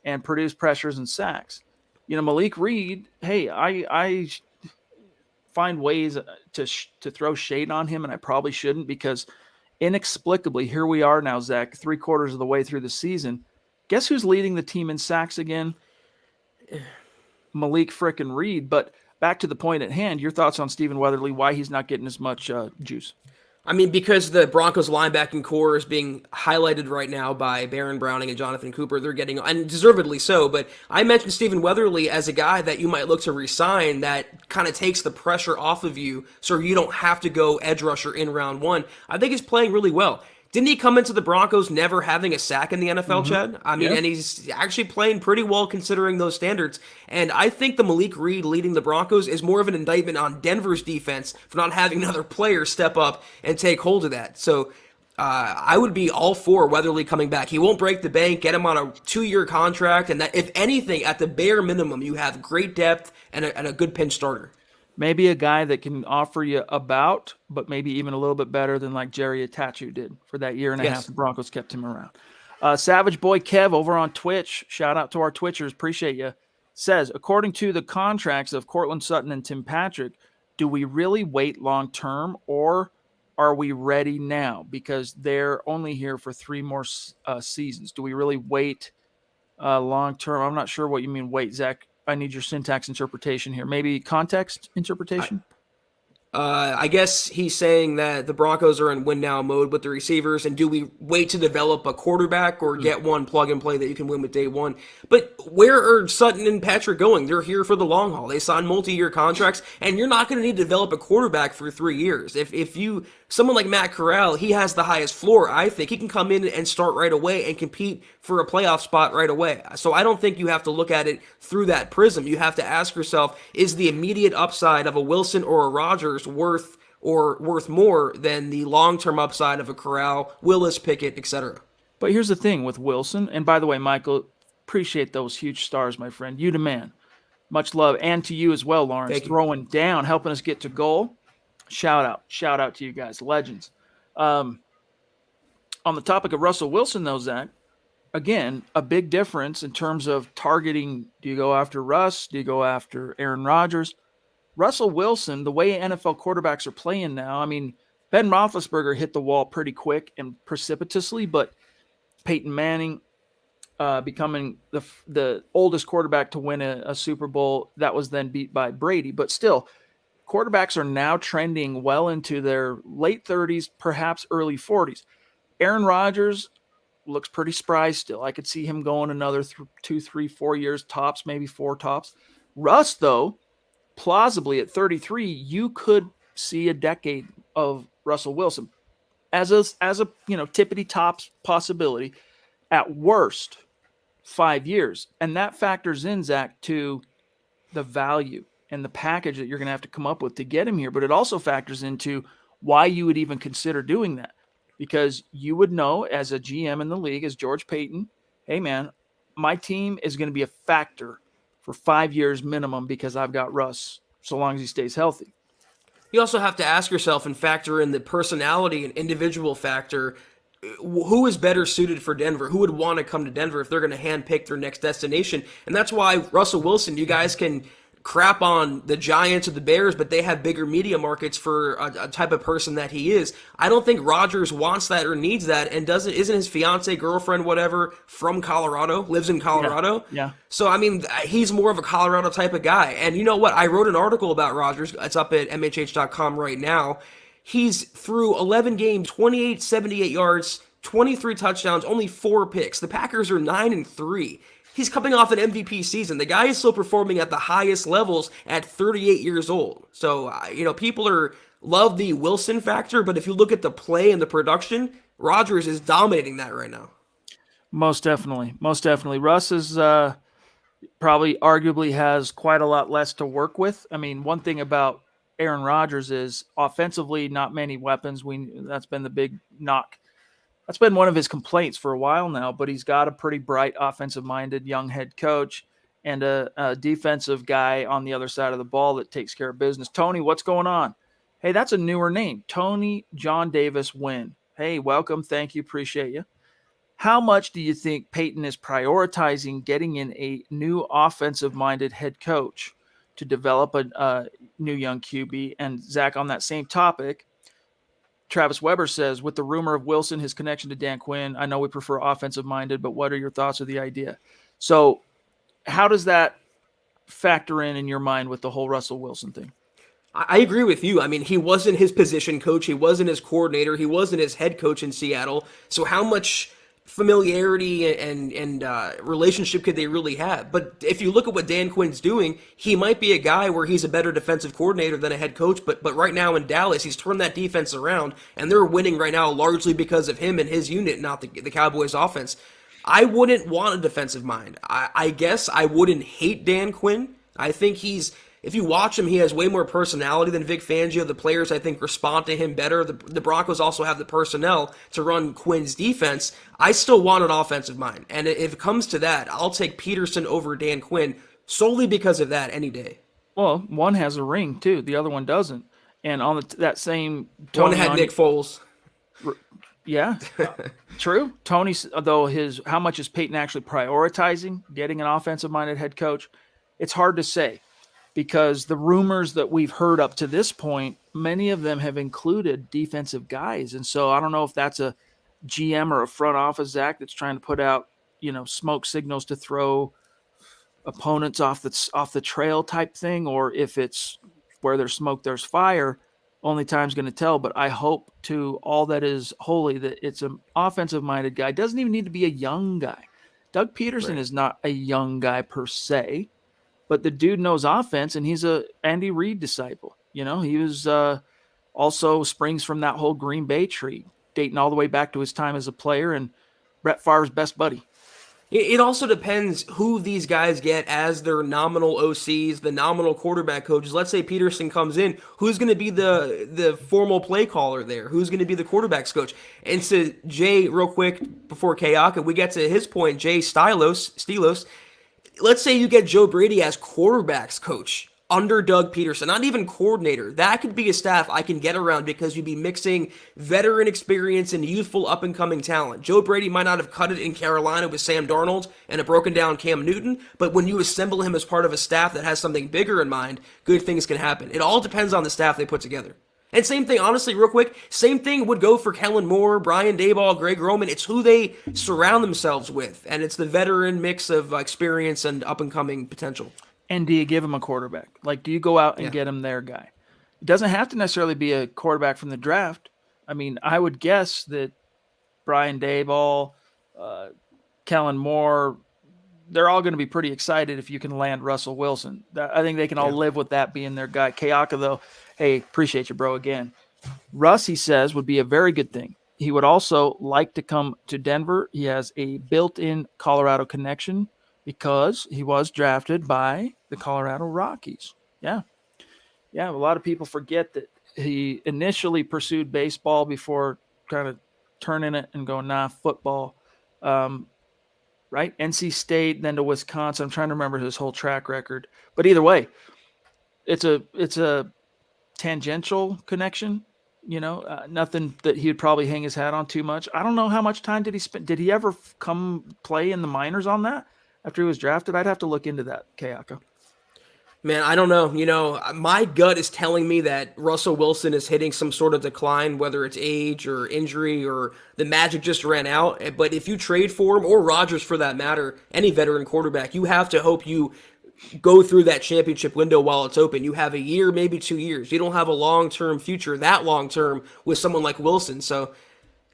and produce pressures and sacks. Malik Reed, hey, I find ways to throw shade on him, and I probably shouldn't because inexplicably here we are now, Zach, 3/4 of the way through the season. Guess who's leading the team in sacks again? Malik frickin' Reed. But back to the point at hand, your thoughts on Stephen Weatherly, why he's not getting as much juice? I mean, because the Broncos linebacking core is being highlighted right now by Baron Browning and Jonathan Cooper. They're getting, and deservedly so, but I mentioned Stephen Weatherly as a guy that you might look to re-sign that kind of takes the pressure off of you so you don't have to go edge rusher in round one. I think he's playing really well. Didn't he come into the Broncos never having a sack in the NFL, Chad? I mean, and he's actually playing pretty well considering those standards. And I think the Malik Reed leading the Broncos is more of an indictment on Denver's defense for not having another player step up and take hold of that. So I would be all for Weatherly coming back. He won't break the bank, get him on a 2-year contract, and that, if anything, at the bare minimum, you have great depth and a good pinch starter. Maybe a guy that can offer you about, but maybe even a little bit better than like Jerry Atachu did for that year and a half Yes. the Broncos kept him around. Savage Boy Kev over on Twitch, shout out to our Twitchers, appreciate you, says, according to the contracts of Cortland Sutton and Tim Patrick, do we really wait long term or are we ready now? Because they're only here for 3 more seasons. Do we really wait long term? I'm not sure what you mean wait, Zach. I need your syntax interpretation here. Maybe context interpretation? I guess he's saying that the Broncos are in win now mode with the receivers, and do we wait to develop a quarterback or get one plug and play that you can win with day one? But where are Sutton and Patrick going? They're here for the long haul. They signed multi-year contracts, and you're not going to need to develop a quarterback for 3 years. If you someone like Matt Corral, he has the highest floor. I think he can come in and start right away and compete for a playoff spot right away. So I don't think you have to look at it through that prism. You have to ask yourself, is the immediate upside of a Wilson or a Rodgers worth more than the long-term upside of a Corral, Willis, Pickett, etc.? But here's the thing with Wilson, and by the way, Michael, appreciate those huge stars, my friend. You the man. Much love. And to you as well, Lawrence, throwing down, helping us get to goal. Shout out to you guys, legends. On the topic of Russell Wilson, though, Zach, again, a big difference in terms of targeting. Do you go after Russ? Do you go after Aaron Rodgers? Russell Wilson, the way NFL quarterbacks are playing now, I mean, Ben Roethlisberger hit the wall pretty quick and precipitously, but Peyton Manning becoming the oldest quarterback to win a Super Bowl, that was then beat by Brady. But still, quarterbacks are now trending well into their late 30s, perhaps early 40s. Aaron Rodgers looks pretty spry still. I could see him going another 2, 3, 4 years tops, maybe 4 tops. Russ, though, plausibly at 33, you could see a decade of Russell Wilson as a tippity tops possibility. At worst, 5 years, and that factors in, Zach, to the value and the package that you're going to have to come up with to get him here. But it also factors into why you would even consider doing that, because you would know as a GM in the league, as George Payton, hey man, my team is going to be a factor for 5 years minimum because I've got Russ, so long as he stays healthy. You also have to ask yourself and factor in the personality and individual factor. Who is better suited for Denver? Who would want to come to Denver if they're going to handpick their next destination? And that's why Russell Wilson, you guys can crap on the Giants or the Bears, but they have bigger media markets for a type of person that he is. I don't think Rodgers wants that or needs that, and isn't his fiance, girlfriend, whatever, from Colorado, lives in Colorado. Yeah. So, I mean, he's more of a Colorado type of guy. And you know what? I wrote an article about Rodgers. It's up at MHH.com right now. He's through 11 games, 78 yards, 23 touchdowns, only 4 picks. The Packers are 9-3. He's coming off an MVP season. The guy is still performing at the highest levels at 38 years old. So, people love the Wilson factor, but if you look at the play and the production, Rodgers is dominating that right now. Most definitely. Russ is probably arguably has quite a lot less to work with. I mean, one thing about Aaron Rodgers is offensively, not many weapons. That's been the big knock. That's been one of his complaints for a while now, but he's got a pretty bright offensive-minded young head coach and a defensive guy on the other side of the ball that takes care of business. Tony, what's going on? Hey, that's a newer name. Tony John Davis Wynn. Hey, welcome. Thank you. Appreciate you. How much do you think Peyton is prioritizing getting in a new offensive-minded head coach to develop a new young QB? And Zach, on that same topic, Travis Weber says, with the rumor of Wilson, his connection to Dan Quinn, I know we prefer offensive-minded, but what are your thoughts of the idea? So how does that factor in your mind with the whole Russell Wilson thing? I agree with you. I mean, he wasn't his position coach. He wasn't his coordinator. He wasn't his head coach in Seattle. So how much familiarity and relationship could they really have? But if you look at what Dan Quinn's doing, he might be a guy where he's a better defensive coordinator than a head coach, but right now in Dallas, he's turned that defense around, and they're winning right now largely because of him and his unit, not the Cowboys offense. I wouldn't want a defensive mind. I guess I wouldn't hate Dan Quinn. I think if you watch him, he has way more personality than Vic Fangio. The players, I think, respond to him better. The Broncos also have the personnel to run Quinn's defense. I still want an offensive mind. And if it comes to that, I'll take Peterson over Dan Quinn solely because of that any day. Well, one has a ring too. The other one doesn't. And on that same One Tony had on, Nick Foles. yeah, true. Tony's though his how much is Peyton actually prioritizing getting an offensive minded head coach? It's hard to say because the rumors that we've heard up to this point, many of them have included defensive guys, and so I don't know if that's a GM or a front office Zach that's trying to put out smoke signals to throw opponents off the trail type thing, or if it's where there's smoke, there's fire. Only time's going to tell. But I hope to all that is holy that it's an offensive minded guy. Doesn't even need to be a young guy. Doug Peterson Right. is not a young guy per se, but the dude knows offense, and he's a Andy Reid disciple. He was also springs from that whole Green Bay tree, dating all the way back to his time as a player and Brett Favre's best buddy. It also depends who these guys get as their nominal OCs, the nominal quarterback coaches. Let's say Peterson comes in, who's going to be the formal play caller there? Who's going to be the quarterbacks coach? And so Jay, real quick before Kayaka, we get to his point. Jay Stilos. Let's say you get Joe Brady as quarterbacks coach under Doug Peterson, not even coordinator. That could be a staff I can get around because you'd be mixing veteran experience and youthful up and coming talent. Joe Brady might not have cut it in Carolina with Sam Darnold and a broken down Cam Newton, but when you assemble him as part of a staff that has something bigger in mind, good things can happen. It all depends on the staff they put together. And same thing, honestly, real quick, same thing would go for Kellen Moore, Brian Daboll, Greg Roman. It's who they surround themselves with, and it's the veteran mix of experience and up-and-coming potential. And do you give him a quarterback? Like, do you go out and get him their guy? It doesn't have to necessarily be a quarterback from the draft. I mean, I would guess that Brian Daboll, Kellen Moore, they're all going to be pretty excited if you can land Russell Wilson. I think they can all live with that being their guy. Kayaka, though, hey, appreciate you, bro, again. Russ, he says, would be a very good thing. He would also like to come to Denver. He has a built-in Colorado connection because he was drafted by the Colorado Rockies. Yeah. Yeah, a lot of people forget that he initially pursued baseball before kind of turning it and going, football. Right? NC State, then to Wisconsin. I'm trying to remember his whole track record. But either way, it's a tangential connection, nothing that he would probably hang his hat on too much. I don't know how much time did he spend. Did he ever come play in the minors on that after he was drafted? I'd have to look into that, Kayaka. Man, I don't know. My gut is telling me that Russell Wilson is hitting some sort of decline, whether it's age or injury or the magic just ran out. But if you trade for him, or Rodgers for that matter, any veteran quarterback, you have to hope you go through that championship window while it's open. You have a year, maybe 2 years. You don't have a long-term future, that long-term, with someone like Wilson. So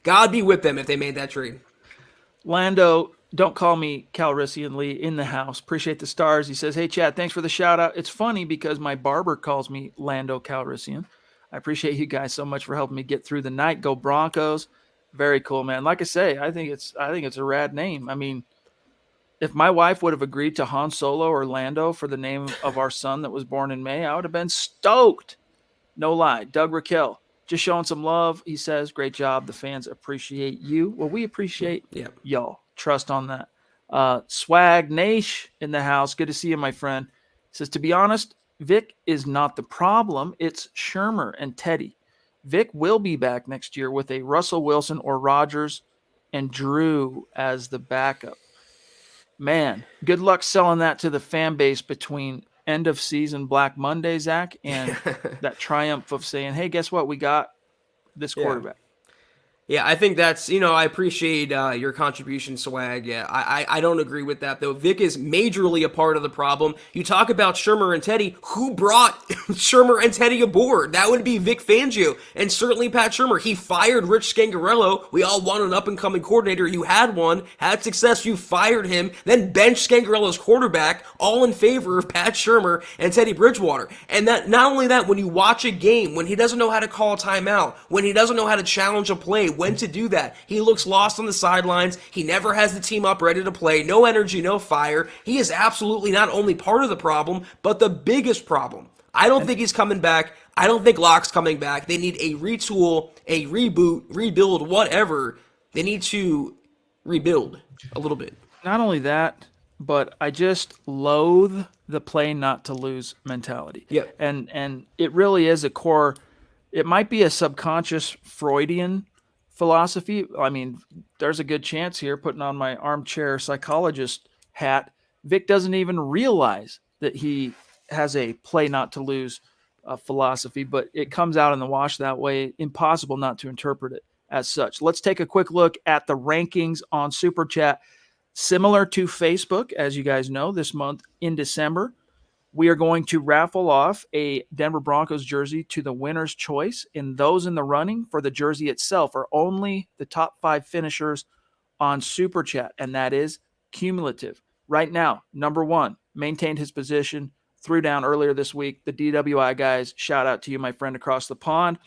God be with them if they made that trade. Lando, don't call me Calrissian Lee in the house. Appreciate the stars. He says, hey, Chad, thanks for the shout out. It's funny because my barber calls me Lando Calrissian. I appreciate you guys so much for helping me get through the night. Go Broncos. Very cool, man. Like I say, I think it's a rad name. I mean, if my wife would have agreed to Han Solo or Lando for the name of our son that was born in May, I would have been stoked. No lie. Doug Raquel, just showing some love. He says, great job. The fans appreciate you. Well, we appreciate y'all. Trust on that. Swag Nash in the house. Good to see you, my friend. Says, to be honest, Vic is not the problem. It's Shermer and Teddy. Vic will be back next year with a Russell Wilson or Rodgers and Drew as the backup. Man, good luck selling that to the fan base between end of season Black Monday, Zach, and that triumph of saying, hey, guess what? We got this quarterback. Yeah, I think that's, I appreciate your contribution, Swag. Yeah, I don't agree with that, though. Vic is majorly a part of the problem. You talk about Shermer and Teddy. Who brought Shermer and Teddy aboard? That would be Vic Fangio, and certainly Pat Shermer. He fired Rich Scangarello. We all want an up-and-coming coordinator. You had one, had success. You fired him, then benched Scangarello's quarterback, all in favor of Pat Shermer and Teddy Bridgewater. And that not only that, when you watch a game, when he doesn't know how to call a timeout, when he doesn't know how to challenge a play, when to do that. He looks lost on the sidelines. He never has the team up ready to play. No energy, no fire. He is absolutely not only part of the problem, but the biggest problem. I don't think he's coming back. I don't think Locke's coming back. They need a retool, a reboot, rebuild, whatever. They need to rebuild a little bit. Not only that, but I just loathe the play not to lose mentality. Yep. And it really is a core. It might be a subconscious Freudian philosophy. I mean, there's a good chance here, putting on my armchair psychologist hat, Vic doesn't even realize that he has a play not to lose philosophy, but it comes out in the wash that way. Impossible not to interpret it as such. Let's take a quick look at the rankings on Super Chat. Similar to Facebook, as you guys know, this month in December, we are going to raffle off a Denver Broncos jersey to the winner's choice, and those in the running for the jersey itself are only the top 5 finishers on Super Chat, and that is cumulative. Right now, number 1, maintained his position, threw down earlier this week. The DWI guys, shout out to you, my friend across the pond.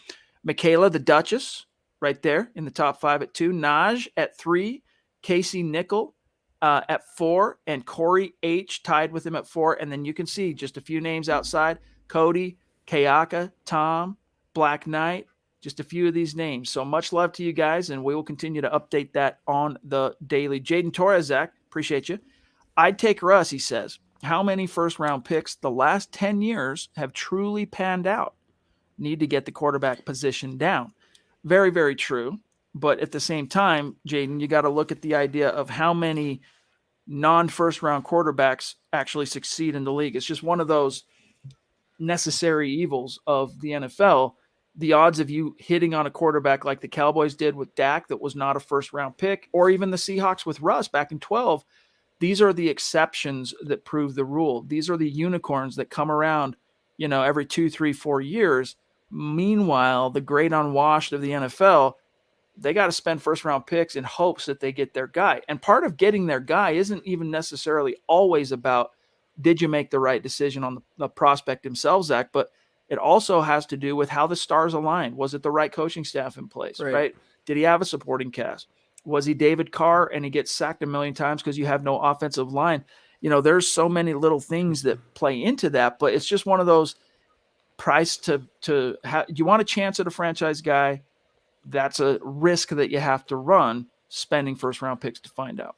Michaela, the Duchess, right there in the top 5 at 2. Naj at 3. Casey Nickel at 4, and Corey H tied with him at 4. And then you can see just a few names outside: Cody, Kayaka, Tom, Black Knight, just a few of these names. So much love to you guys, and we will continue to update that on the daily. Jaden Torres, Zach, appreciate you. I'd take Russ, he says. How many first-round picks the last 10 years have truly panned out? Need to get the quarterback position down. Very, very true. But at the same time, Jaden, you got to look at the idea of how many non-first round quarterbacks actually succeed in the league. It's just one of those necessary evils of the NFL. The odds of you hitting on a quarterback like the Cowboys did with Dak that was not a first round pick, or even the Seahawks with Russ back in 12, these are the exceptions that prove the rule. These are the unicorns that come around, every 2, 3, 4 years. Meanwhile, the great unwashed of the NFL, they got to spend first-round picks in hopes that they get their guy. And part of getting their guy isn't even necessarily always about, did you make the right decision on the prospect himself, Zach, but it also has to do with how the stars aligned. Was it the right coaching staff in place, right? Did he have a supporting cast? Was he David Carr and he gets sacked a million times because you have no offensive line? There's so many little things that play into that, but it's just one of those price to have. You want a chance at a franchise guy, that's a risk that you have to run, spending first-round picks to find out.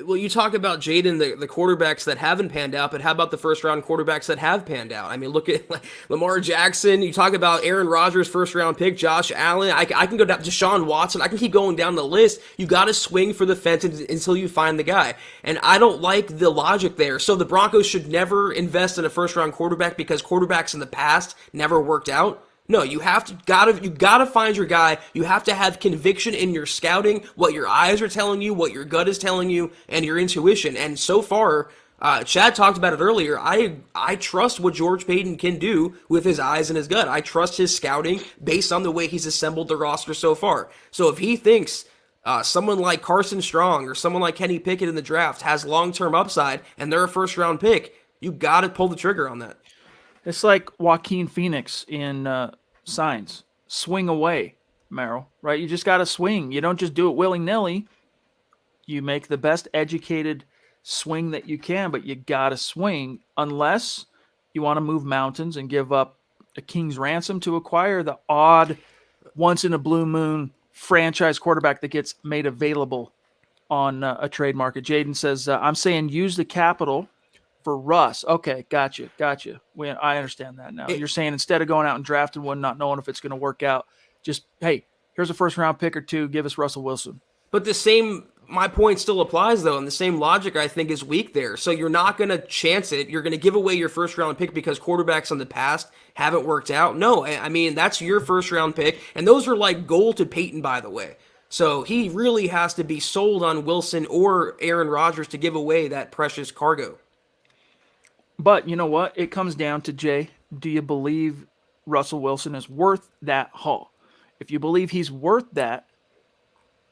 Well, you talk about, Jaden, the quarterbacks that haven't panned out, but how about the first-round quarterbacks that have panned out? I mean, look at Lamar Jackson. You talk about Aaron Rodgers, first-round pick, Josh Allen. I can go down to Deshaun Watson. I can keep going down the list. You got to swing for the fence until you find the guy. And I don't like the logic there. So the Broncos should never invest in a first-round quarterback because quarterbacks in the past never worked out? No, you gotta find your guy. You have to have conviction in your scouting, what your eyes are telling you, what your gut is telling you, and your intuition. And so far, Chad talked about it earlier. I trust what George Paton can do with his eyes and his gut. I trust his scouting based on the way he's assembled the roster so far. So if he thinks someone like Carson Strong or someone like Kenny Pickett in the draft has long-term upside and they're a first-round pick, you gotta pull the trigger on that. It's like Joaquin Phoenix in Signs. Swing away, Merrill, right? You just got to swing. You don't just do it willy-nilly. You make the best educated swing that you can, but you got to swing unless you want to move mountains and give up a king's ransom to acquire the odd, once-in-a-blue-moon franchise quarterback that gets made available on a trade market. Jaden says, I'm saying use the capital for Russ. Okay, gotcha. I understand that now. You're saying instead of going out and drafting one, not knowing if it's going to work out, just, hey, here's a first-round pick or 2, give us Russell Wilson. But my point still applies, though, and the same logic, I think, is weak there. So you're not going to chance it. You're going to give away your first-round pick because quarterbacks in the past haven't worked out. No, I mean, that's your first-round pick, and those are like gold to Peyton, by the way. So he really has to be sold on Wilson or Aaron Rodgers to give away that precious cargo. But you know what? It comes down to, Jay, do you believe Russell Wilson is worth that haul? If you believe he's worth that,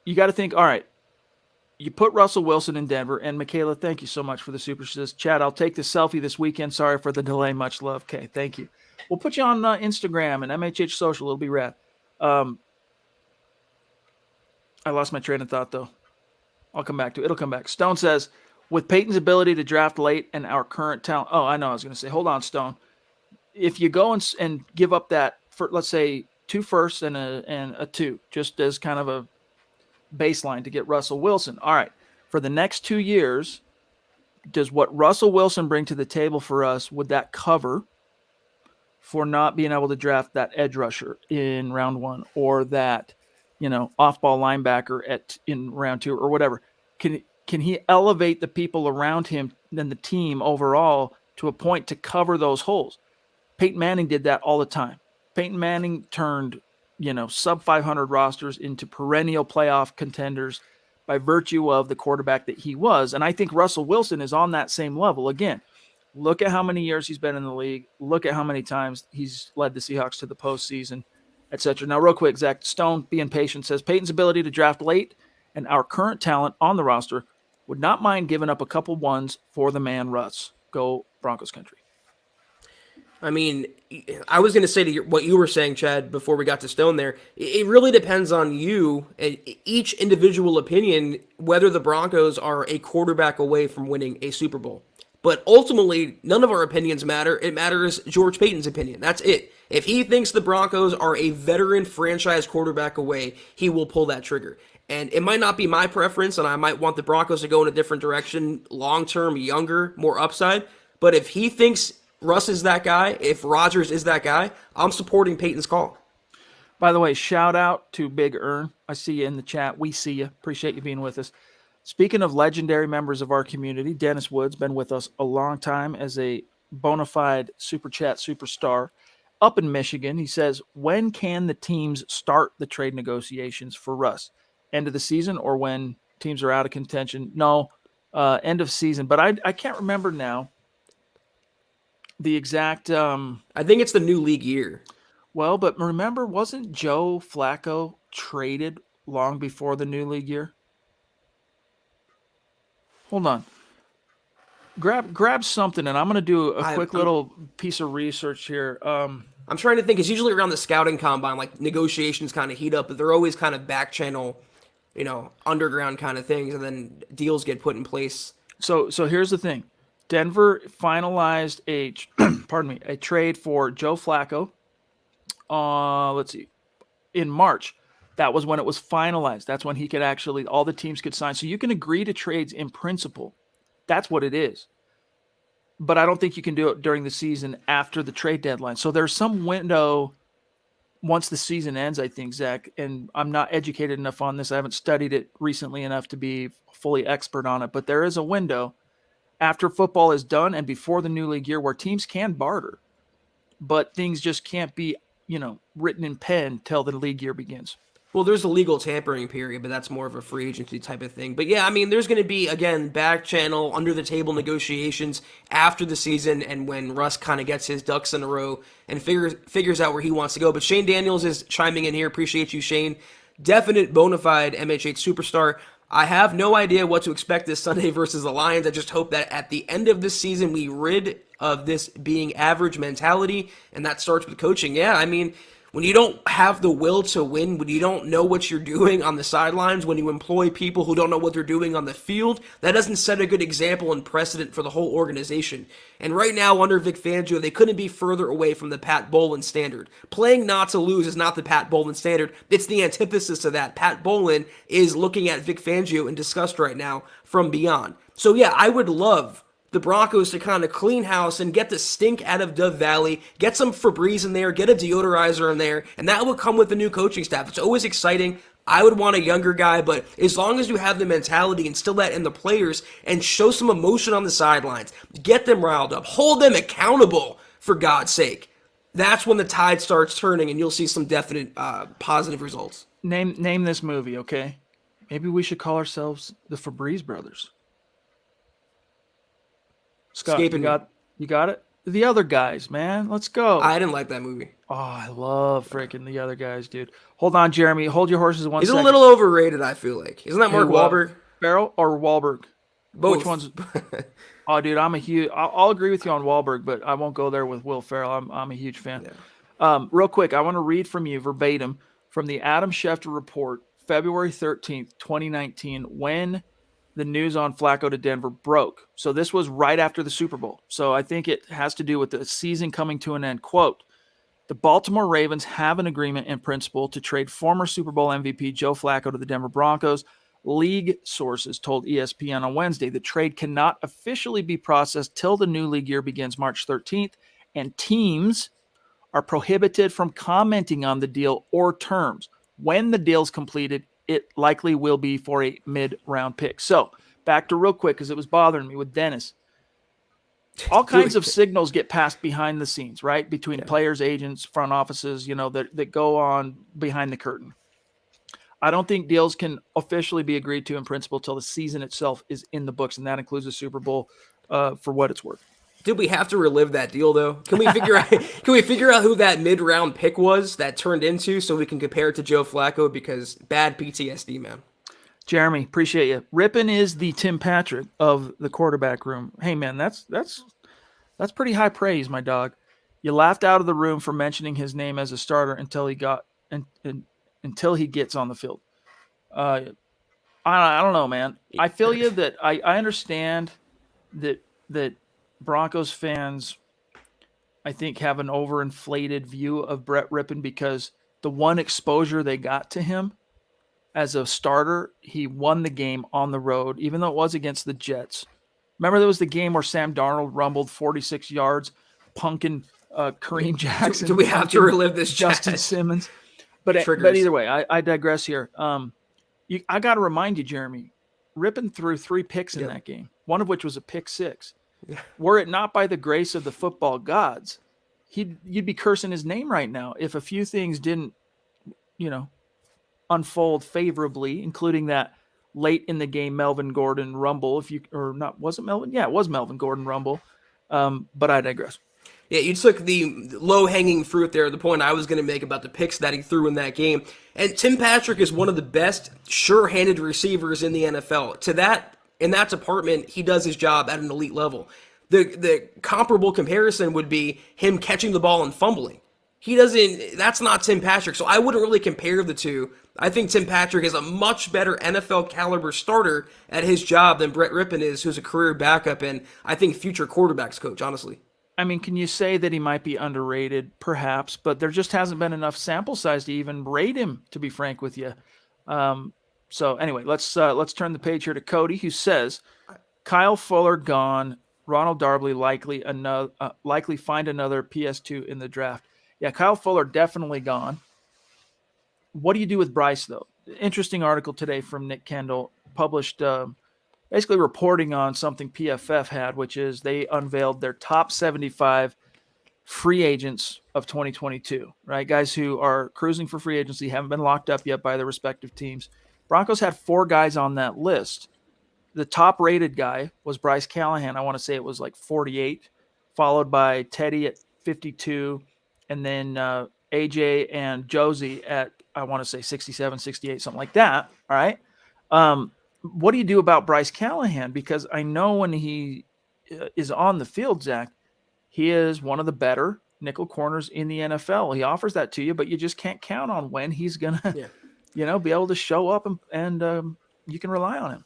you got to think, all right, you put Russell Wilson in Denver, and Michaela, thank you so much for the super. She says, Chad, I'll take the selfie this weekend. Sorry for the delay. Much love. Okay, thank you. We'll put you on Instagram and MHH Social. It'll be rad. I lost my train of thought, though. I'll come back to it. It'll come back. Stone says, with Peyton's ability to draft late and our current talent. Oh, I know. I was going to say, hold on, Stone. If you go and give up that, for, let's say, 2 firsts and a 2, just as kind of a baseline to get Russell Wilson. All right. For the next 2 years, does what Russell Wilson bring to the table for us, would that cover for not being able to draft that edge rusher in round 1 or that, off-ball linebacker in round 2 or whatever? Can he elevate the people around him and the team overall to a point to cover those holes? Peyton Manning did that all the time. Peyton Manning turned, sub 500 rosters into perennial playoff contenders by virtue of the quarterback that he was. And I think Russell Wilson is on that same level. Again, look at how many years he's been in the league. Look at how many times he's led the Seahawks to the postseason, etc. Now, real quick, Zach Stone, being patient, says Peyton's ability to draft late and our current talent on the roster would not mind giving up a couple ones for the man Russ. Go Broncos country. I mean, I was going to say to what you were saying, Chad, before we got to Stone there, it really depends on you and each individual opinion whether the Broncos are a quarterback away from winning a Super Bowl. But ultimately, none of our opinions matter. It matters George Paton's opinion. That's it. If he thinks the Broncos are a veteran franchise quarterback away, he will pull that trigger. And it might not be my preference, and I might want the Broncos to go in a different direction, long-term, younger, more upside. But if he thinks Russ is that guy, if Rodgers is that guy, I'm supporting Peyton's call. By the way, shout out to Big Ern. I see you in the chat. We see you. Appreciate you being with us. Speaking of legendary members of our community, Dennis Woods, been with us a long time as a bona fide Super Chat superstar up in Michigan. He says, when can the teams start the trade negotiations for Russ? End of the season or when teams are out of contention? No, end of season. But I can't remember now the exact... I think it's the new league year. Well, but remember, wasn't Joe Flacco traded long before the new league year? Hold on. Grab something, and I'm going to do a quick little piece of research here. I'm trying to think. It's usually around the scouting combine, like negotiations kind of heat up, but they're always kind of back channel, underground kind of things, and then deals get put in place. So here's the thing. Denver finalized a trade for Joe Flacco. Let's see, in March. That was when it was finalized. That's when all the teams could sign. So you can agree to trades in principle. That's what it is. But I don't think you can do it during the season after the trade deadline. So there's some window once the season ends, I think, Zach, and I'm not educated enough on this. I haven't studied it recently enough to be fully expert on it. But there is a window after football is done and before the new league year where teams can barter. But things just can't be, written in pen till the league year begins. Well, there's a legal tampering period, but that's more of a free agency type of thing. But yeah, I mean, there's going to be, again, back channel, under the table negotiations after the season and when Russ kind of gets his ducks in a row and figures out where he wants to go. But Shane Daniels is chiming in here. Appreciate you, Shane. Definite bona fide MHH superstar. I have no idea what to expect this Sunday versus the Lions. I just hope that at the end of this season, we rid of this being average mentality, and that starts with coaching. Yeah, I mean, when you don't have the will to win, when you don't know what you're doing on the sidelines, when you employ people who don't know what they're doing on the field, that doesn't set a good example and precedent for the whole organization. And right now, under Vic Fangio, they couldn't be further away from the Pat Bowlen standard. Playing not to lose is not the Pat Bowlen standard. It's the antithesis of that. Pat Bowlen is looking at Vic Fangio in disgust right now from beyond. So yeah, I would love the Broncos to kind of clean house and get the stink out of Dove Valley, get some Febreze in there, get a deodorizer in there, and that will come with the new coaching staff. It's always exciting. I would want a younger guy, but as long as you have the mentality, instill that in the players, and show some emotion on the sidelines, get them riled up, hold them accountable, for God's sake, that's when the tide starts turning and you'll see some definite positive results. Name this movie, okay? Maybe we should call ourselves the Febreze Brothers. Scott, you got it? The Other Guys, man. Let's go. I didn't like that movie. Oh, I love freaking The Other Guys, dude. Hold on, Jeremy. Hold your horses one second. He's a little overrated, I feel like. Isn't that Mark Wahlberg? Farrell or Wahlberg? Both. Which one's... Oh, dude, I'll agree with you on Wahlberg, but I won't go there with Will Ferrell. I'm a huge fan. Yeah. Real quick, I want to read from you verbatim from the Adam Schefter report, February 13th, 2019, when the news on Flacco to Denver broke. So this was right after the Super Bowl. So I think it has to do with the season coming to an end. Quote, the Baltimore Ravens have an agreement in principle to trade former Super Bowl MVP Joe Flacco to the Denver Broncos. League sources told ESPN on Wednesday the trade cannot officially be processed till the new league year begins March 13th, and teams are prohibited from commenting on the deal or terms. When the deal's completed, it likely will be for a mid-round pick. So, back to real quick, because it was bothering me with Dennis. All kinds of signals get passed behind the scenes, right? Between players, agents, front offices, that go on behind the curtain. I don't think deals can officially be agreed to in principle till the season itself is in the books, and that includes the Super Bowl for what it's worth. Did we have to relive that deal though? Can we figure out? Can we figure out who that mid-round pick was that turned into, so we can compare it to Joe Flacco? Because bad PTSD, man. Jeremy, appreciate you. Rippon is the Tim Patrick of the quarterback room. Hey man, that's pretty high praise, my dog. You laughed out of the room for mentioning his name as a starter until he gets on the field. I don't know, man. I feel you that I understand that Broncos fans, I think, have an overinflated view of Brett Rippon because the one exposure they got to him as a starter, he won the game on the road, even though it was against the Jets. Remember, there was the game where Sam Darnold rumbled 46 yards, punking Kareem Jackson. Do we have to relive this, Justin Simmons? But either way, I digress here. I got to remind you, Jeremy, Rippon threw 3 picks in that game, one of which was a pick 6. Were it not by the grace of the football gods, you'd be cursing his name right now if a few things didn't, unfold favorably, including that late in the game Melvin Gordon rumble. Was it Melvin? Yeah, it was Melvin Gordon rumble. But I digress. Yeah, you took the low-hanging fruit there, the point I was going to make about the picks that he threw in that game. And Tim Patrick is one of the best sure-handed receivers in the NFL. In that department, he does his job at an elite level. The comparable comparison would be him catching the ball and fumbling. That's not Tim Patrick, so I wouldn't really compare the two. I think Tim Patrick is a much better NFL caliber starter at his job than Brett Rippon is, who's a career backup and I think future quarterbacks coach, honestly. I mean, can you say that he might be underrated? Perhaps, but there just hasn't been enough sample size to even rate him, to be frank with you. So anyway, let's turn the page here to Cody, who says Kyle Fuller gone, Ronald Darby likely find another PS2 in the draft. Yeah, Kyle Fuller definitely gone. What do you do with Bryce, though? Interesting article today from Nick Kendall, published basically reporting on something PFF had, which is they unveiled their top 75 free agents of 2022, right? Guys who are cruising for free agency, haven't been locked up yet by their respective teams. Broncos had 4 guys on that list. The top-rated guy was Bryce Callahan. I want to say it was like 48, followed by Teddy at 52, and then AJ and Josie at, I want to say 67, 68, something like that. All right. What do you do about Bryce Callahan? Because I know when he is on the field, Zach, he is one of the better nickel corners in the NFL. He offers that to you, but you just can't count on when he's going to, be able to show up and you can rely on him.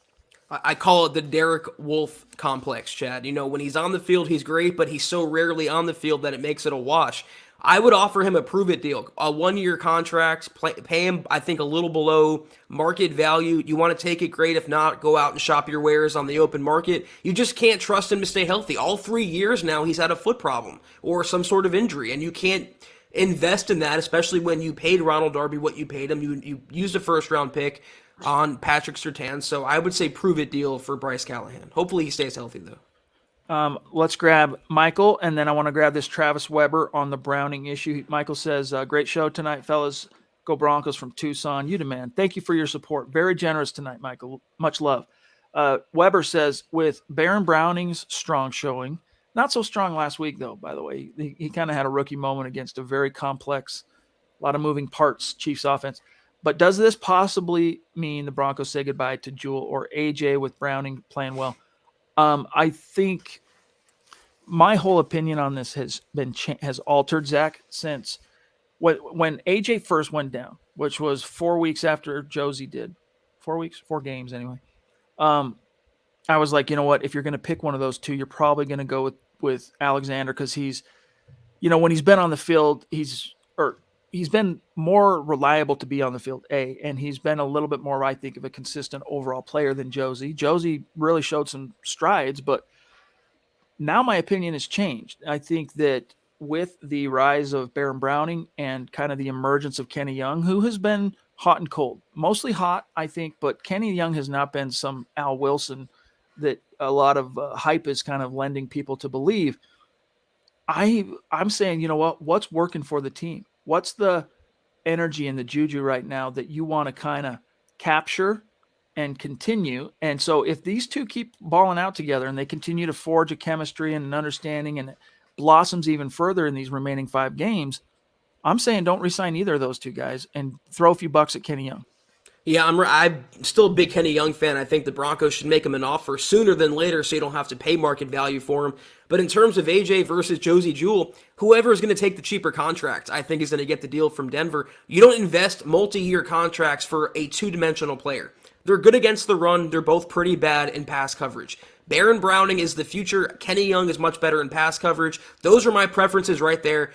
I call it the Derek Wolfe complex, Chad. When he's on the field, he's great, but he's so rarely on the field that it makes it a wash. I would offer him a prove-it deal, a 1-year contract, pay him, I think, a little below market value. You want to take it, great. If not, go out and shop your wares on the open market. You just can't trust him to stay healthy. All 3 years now, he's had a foot problem or some sort of injury, and you can't invest in that, especially when you paid Ronald Darby what you paid him. You used a first-round pick on Patrick Surtain, so I would say prove-it deal for Bryce Callahan. Hopefully he stays healthy, though. Let's grab Michael, and then I want to grab this Travis Weber on the Browning issue. Michael says, great show tonight, fellas. Go Broncos from Tucson. You demand. Thank you for your support. Very generous tonight, Michael. Much love. Weber says, with Baron Browning's strong showing, not so strong last week, though, by the way. He kind of had a rookie moment against a very complex, a lot of moving parts Chiefs offense. But does this possibly mean the Broncos say goodbye to Jewell or AJ with Browning playing well? I think my whole opinion on this has altered, Zach, since when AJ first went down, which was 4 weeks after Josie did. 4 games anyway. I was like, you know what? If you're going to pick one of those two, you're probably going to go with Alexander because he's, when he's been on the field, he's been more reliable to be on the field, and he's been a little bit more, I think, of a consistent overall player than Josie. Josie really showed some strides, but now my opinion has changed. I think that with the rise of Baron Browning and kind of the emergence of Kenny Young, who has been hot and cold, mostly hot, I think, but Kenny Young has not been some Al Wilson that a lot of hype is kind of lending people to believe. I'm saying, you know what? What's working for the team? What's the energy and the juju right now that you want to kind of capture and continue? And so if these two keep balling out together and they continue to forge a chemistry and an understanding and it blossoms even further in these remaining 5 games, I'm saying don't resign either of those two guys and throw a few bucks at Kenny Young. Yeah, I'm still a big Kenny Young fan. I think the Broncos should make him an offer sooner than later so you don't have to pay market value for him. But in terms of AJ versus Josie Jewell, whoever is going to take the cheaper contract, I think is going to get the deal from Denver. You don't invest multi-year contracts for a two-dimensional player. They're good against the run. They're both pretty bad in pass coverage. Baron Browning is the future. Kenny Young is much better in pass coverage. Those are my preferences right there.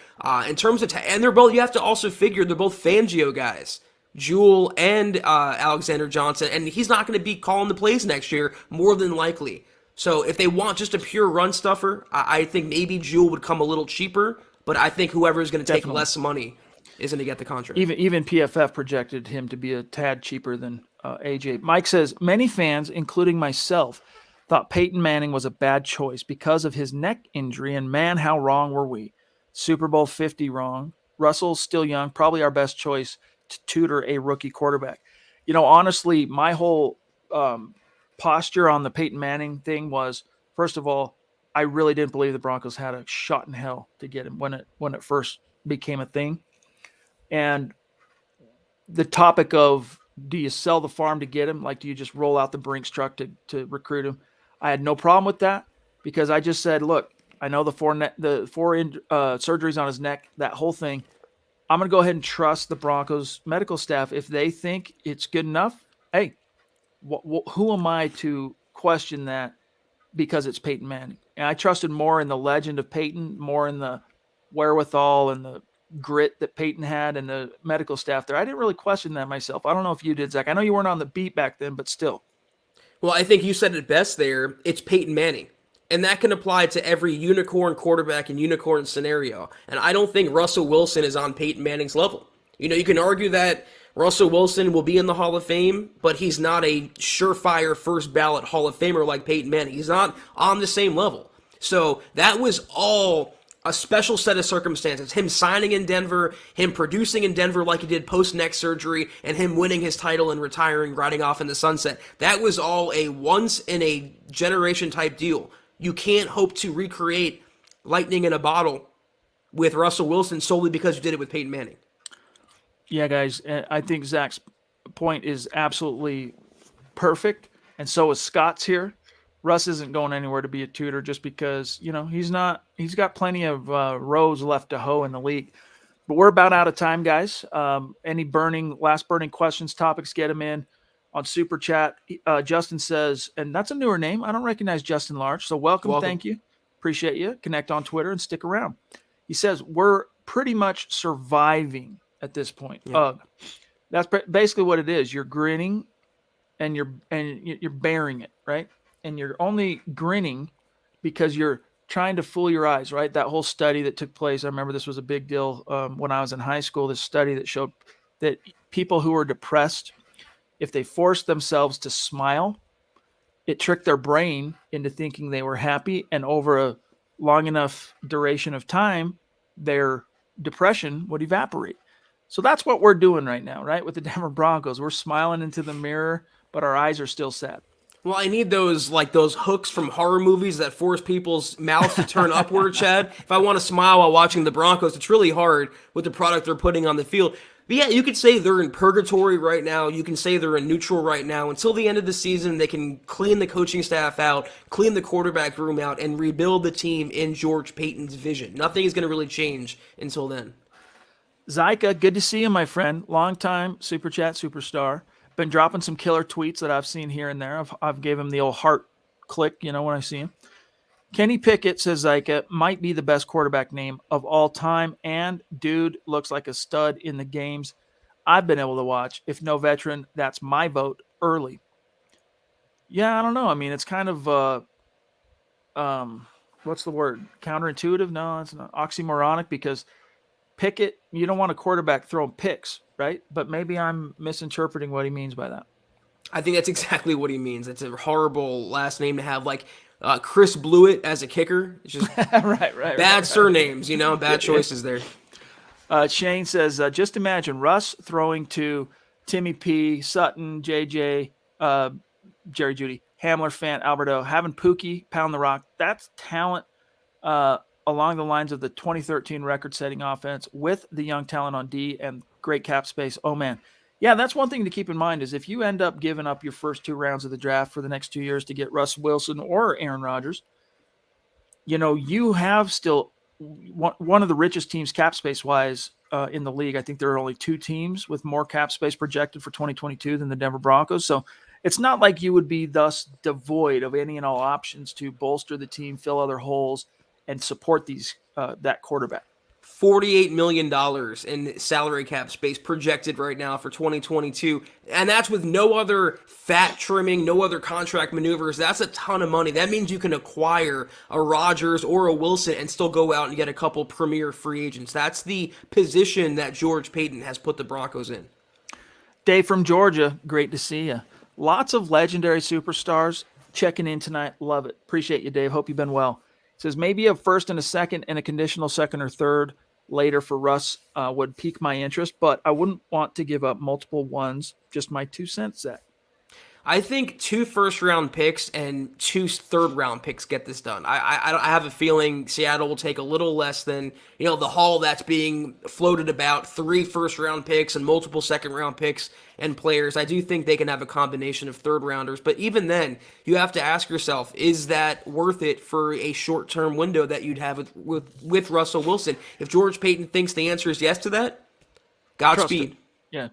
In terms of, and they're both, you have to also figure they're both Fangio guys. Jewell and Alexander Johnson, and he's not going to be calling the plays next year, more than likely. So if they want just a pure run stuffer, I think maybe Jewell would come a little cheaper, but I think whoever is going to take less money is going to get the contract. Even PFF projected him to be a tad cheaper than AJ. Mike says, many fans, including myself, thought Peyton Manning was a bad choice because of his neck injury, and man, how wrong were we? Super Bowl 50 wrong. Russell's still young, probably our best choice to tutor a rookie quarterback. You know, honestly, my whole posture on the Peyton Manning thing was, first of all, I really didn't believe the Broncos had a shot in hell to get him when it first became a thing. And the topic of, do you sell the farm to get him? Like, do you just roll out the Brinks truck to recruit him? I had no problem with that because I just said, look, I know the four surgeries on his neck, that whole thing. I'm going to go ahead and trust the Broncos medical staff. If they think it's good enough, hey, who am I to question that because it's Peyton Manning? And I trusted more in the legend of Peyton, more in the wherewithal and the grit that Peyton had and the medical staff there. I didn't really question that myself. I don't know if you did, Zach. I know you weren't on the beat back then, but still. Well, I think you said it best there. It's Peyton Manning. And that can apply to every unicorn quarterback and unicorn scenario. And I don't think Russell Wilson is on Peyton Manning's level. You know, you can argue that Russell Wilson will be in the Hall of Fame, but he's not a surefire first ballot Hall of Famer like Peyton Manning. He's not on the same level. So that was all a special set of circumstances. Him signing in Denver, him producing in Denver like he did post-neck surgery, and him winning his title and retiring, riding off in the sunset. That was all a once-in-a-generation type deal. You can't hope to recreate lightning in a bottle with Russell Wilson solely because you did it with Peyton Manning. Yeah, guys, I think Zach's point is absolutely perfect, and so is Scott's here. Russ isn't going anywhere to be a tutor just because, you know, he's got plenty of rows left to hoe in the league. But we're about out of time, guys. Any last burning questions, topics, get them in on Super Chat. Justin says, and that's a newer name. I don't recognize Justin Large. So welcome. Thank you. Appreciate you. Connect on Twitter and stick around. He says, we're pretty much surviving at this point. Yeah. That's basically what it is. You're grinning and you're bearing it, right? And you're only grinning because you're trying to fool your eyes, right? That whole study that took place, I remember this was a big deal when I was in high school, this study that showed that people who were depressed, if they forced themselves to smile, it tricked their brain into thinking they were happy, and over a long enough duration of time, their depression would evaporate. So that's what we're doing right now, right? With the Denver Broncos. We're smiling into the mirror, but our eyes are still sad. Well, I need those hooks from horror movies that force people's mouths to turn upward, Chad. If I want to smile while watching the Broncos, it's really hard with the product they're putting on the field. But yeah, you could say they're in purgatory right now. You can say they're in neutral right now. Until the end of the season, they can clean the coaching staff out, clean the quarterback room out, and rebuild the team in George Paton's vision. Nothing is going to really change until then. Zyka, good to see you, my friend. Long time Super Chat superstar. Been dropping some killer tweets that I've seen here and there. I've gave him the old heart click, when I see him. Kenny Pickett, says Zyka, might be the best quarterback name of all time, and dude looks like a stud in the games I've been able to watch. If no veteran, that's my vote early. Yeah, I don't know. I mean, it's kind of what's the word? Counterintuitive? No, it's not oxymoronic, because Pickett, you don't want a quarterback throwing picks, right? But maybe I'm misinterpreting what he means by that. I think that's exactly what he means. It's a horrible last name to have, like Chris Blewett as a kicker. It's just bad surnames, bad choices there. Shane says, just imagine Russ throwing to Timmy P, Sutton, JJ, Jerry Jeudy, Hamler, Fant, Alberto, having Pookie pound the rock. That's talent along the lines of the 2013 record-setting offense with the young talent on D and great cap space. Oh, man. Yeah, that's one thing to keep in mind is if you end up giving up your first 2 rounds of the draft for the next 2 years to get Russ Wilson or Aaron Rodgers, you have still one of the richest teams cap space-wise in the league. I think there are only 2 teams with more cap space projected for 2022 than the Denver Broncos. So it's not like you would be thus devoid of any and all options to bolster the team, fill other holes, and support that quarterback. $48 million in salary cap space projected right now for 2022. And that's with no other fat trimming, no other contract maneuvers. That's a ton of money. That means you can acquire a Rodgers or a Wilson and still go out and get a couple premier free agents. That's the position that George Paton has put the Broncos in. Dave from Georgia, great to see you. Lots of legendary superstars checking in tonight. Love it. Appreciate you, Dave. Hope you've been well. Says maybe a first and a second and a conditional second or third later for Russ would pique my interest, but I wouldn't want to give up multiple ones. Just my 2 cents, Zach. I think 2 first-round picks and 2 third-round picks get this done. I have a feeling Seattle will take a little less than the haul that's being floated about, 3 first-round picks and multiple second-round picks and players. I do think they can have a combination of third-rounders, but even then, you have to ask yourself, is that worth it for a short-term window that you'd have with Russell Wilson? If George Paton thinks the answer is yes to that, Godspeed. Yeah.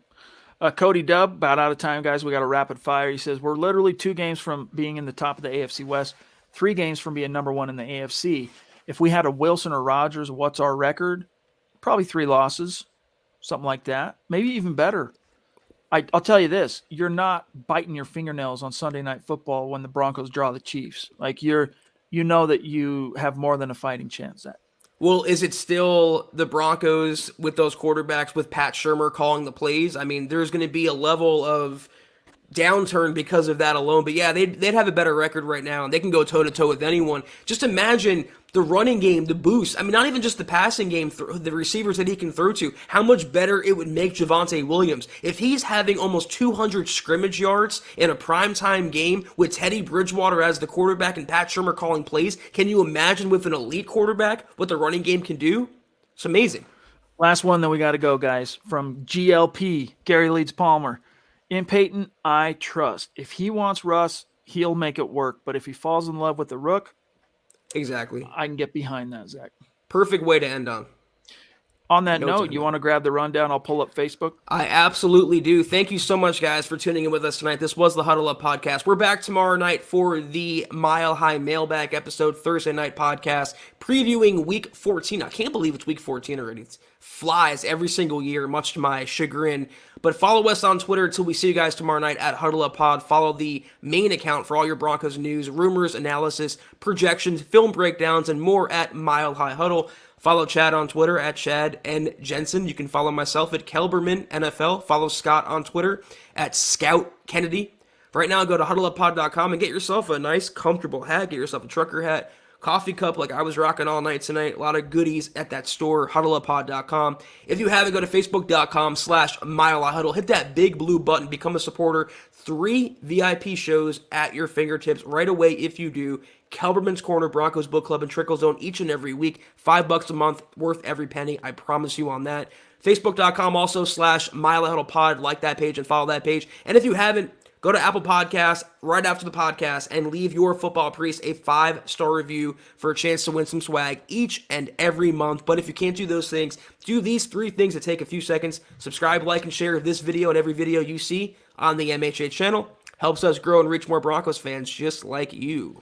Cody Dubb, about out of time, guys. We got a rapid fire. He says, we're literally 2 games from being in the top of the AFC West, 3 games from being number 1 in the AFC. If we had a Wilson or Rodgers, what's our record? Probably 3 losses, something like that. Maybe even better. I'll tell you this. You're not biting your fingernails on Sunday Night Football when the Broncos draw the Chiefs. Like, you know that you have more than a fighting chance at. Well, is it still the Broncos with those quarterbacks with Pat Shurmur calling the plays? I mean, there's going to be a level of downturn because of that alone. But yeah, they'd have a better record right now, and they can go toe-to-toe with anyone. Just imagine the running game, the boost. I mean, not even just the passing game, the receivers that he can throw to, how much better it would make Javonte Williams. If he's having almost 200 scrimmage yards in a primetime game with Teddy Bridgewater as the quarterback and Pat Shurmur calling plays, can you imagine with an elite quarterback what the running game can do? It's amazing. Last one, then we got to go, guys. From GLP, Gary Leeds Palmer. In Peyton, I trust. If he wants Russ, he'll make it work. But if he falls in love with the Rook, exactly, I can get behind that, Zach. Perfect way to end on. On that note, you want to grab the rundown? I'll pull up Facebook. I absolutely do. Thank you so much, guys, for tuning in with us tonight. This was the Huddle Up Podcast. We're back tomorrow night for the Mile High Mailbag episode, Thursday night podcast, previewing Week 14. I can't believe it's Week 14 already. It flies every single year, much to my chagrin. But follow us on Twitter until we see you guys tomorrow night at Huddle Up Pod. Follow the main account for all your Broncos news, rumors, analysis, projections, film breakdowns, and more at Mile High Huddle. Follow Chad on Twitter at Chad and Jensen. You can follow myself at Kelberman NFL. Follow Scott on Twitter at Scout Kennedy. Right now, go to huddleuppod.com and get yourself a nice, comfortable hat. Get yourself a trucker hat, coffee cup like I was rocking all night tonight. A lot of goodies at that store, huddleuppod.com. If you haven't, go to facebook.com/milehighhuddle. Hit that big blue button. Become a supporter. 3 VIP shows at your fingertips right away if you do. Kelberman's Corner, Broncos Book Club, and Trickle Zone each and every week. $5 a month, worth every penny. I promise you on that. Facebook.com also /milehighhuddlepod. Like that page and follow that page. And if you haven't, go to Apple Podcasts right after the podcast and leave your football priest a 5-star review for a chance to win some swag each and every month. But if you can't do those things, do these 3 things that take a few seconds. Subscribe, like, and share this video and every video you see on the MHA channel. Helps us grow and reach more Broncos fans just like you.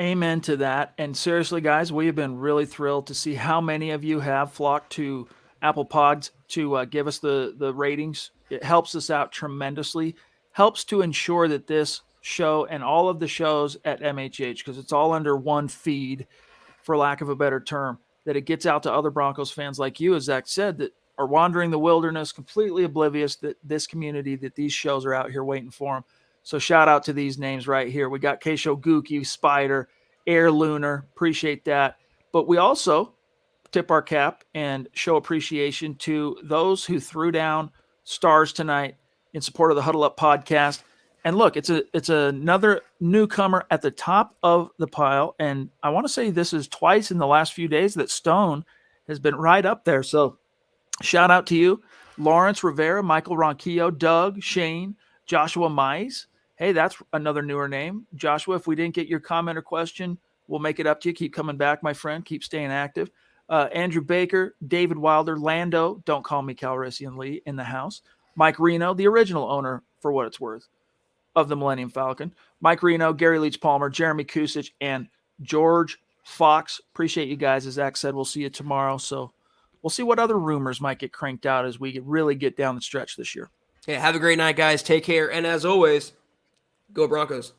Amen to that. And seriously, guys, we have been really thrilled to see how many of you have flocked to Apple Pods to give us the ratings. It helps us out tremendously. Helps to ensure that this show and all of the shows at MHH, because it's all under one feed, for lack of a better term, that it gets out to other Broncos fans like you, as Zach said, that are wandering the wilderness, completely oblivious that this community, that these shows are out here waiting for them. So shout out to these names right here. We got Keisho Gookie, Spider, Air Lunar. Appreciate that. But we also tip our cap and show appreciation to those who threw down stars tonight in support of the Huddle Up podcast. And look, it's another newcomer at the top of the pile. And I want to say this is twice in the last few days that Stone has been right up there. So shout out to you, Lawrence Rivera, Michael Ronquillo, Doug, Shane, Joshua Mize. Hey, that's another newer name. Joshua, if we didn't get your comment or question, we'll make it up to you. Keep coming back, my friend. Keep staying active. Andrew Baker, David Wilder, Lando, don't call me Calrissian Lee, in the house. Mike Reno, the original owner, for what it's worth, of the Millennium Falcon. Mike Reno, Gary Leach Palmer, Jeremy Kusich, and George Fox. Appreciate you guys. As Zach said, we'll see you tomorrow. So we'll see what other rumors might get cranked out as we really get down the stretch this year. Yeah, have a great night, guys. Take care. And as always, go Broncos.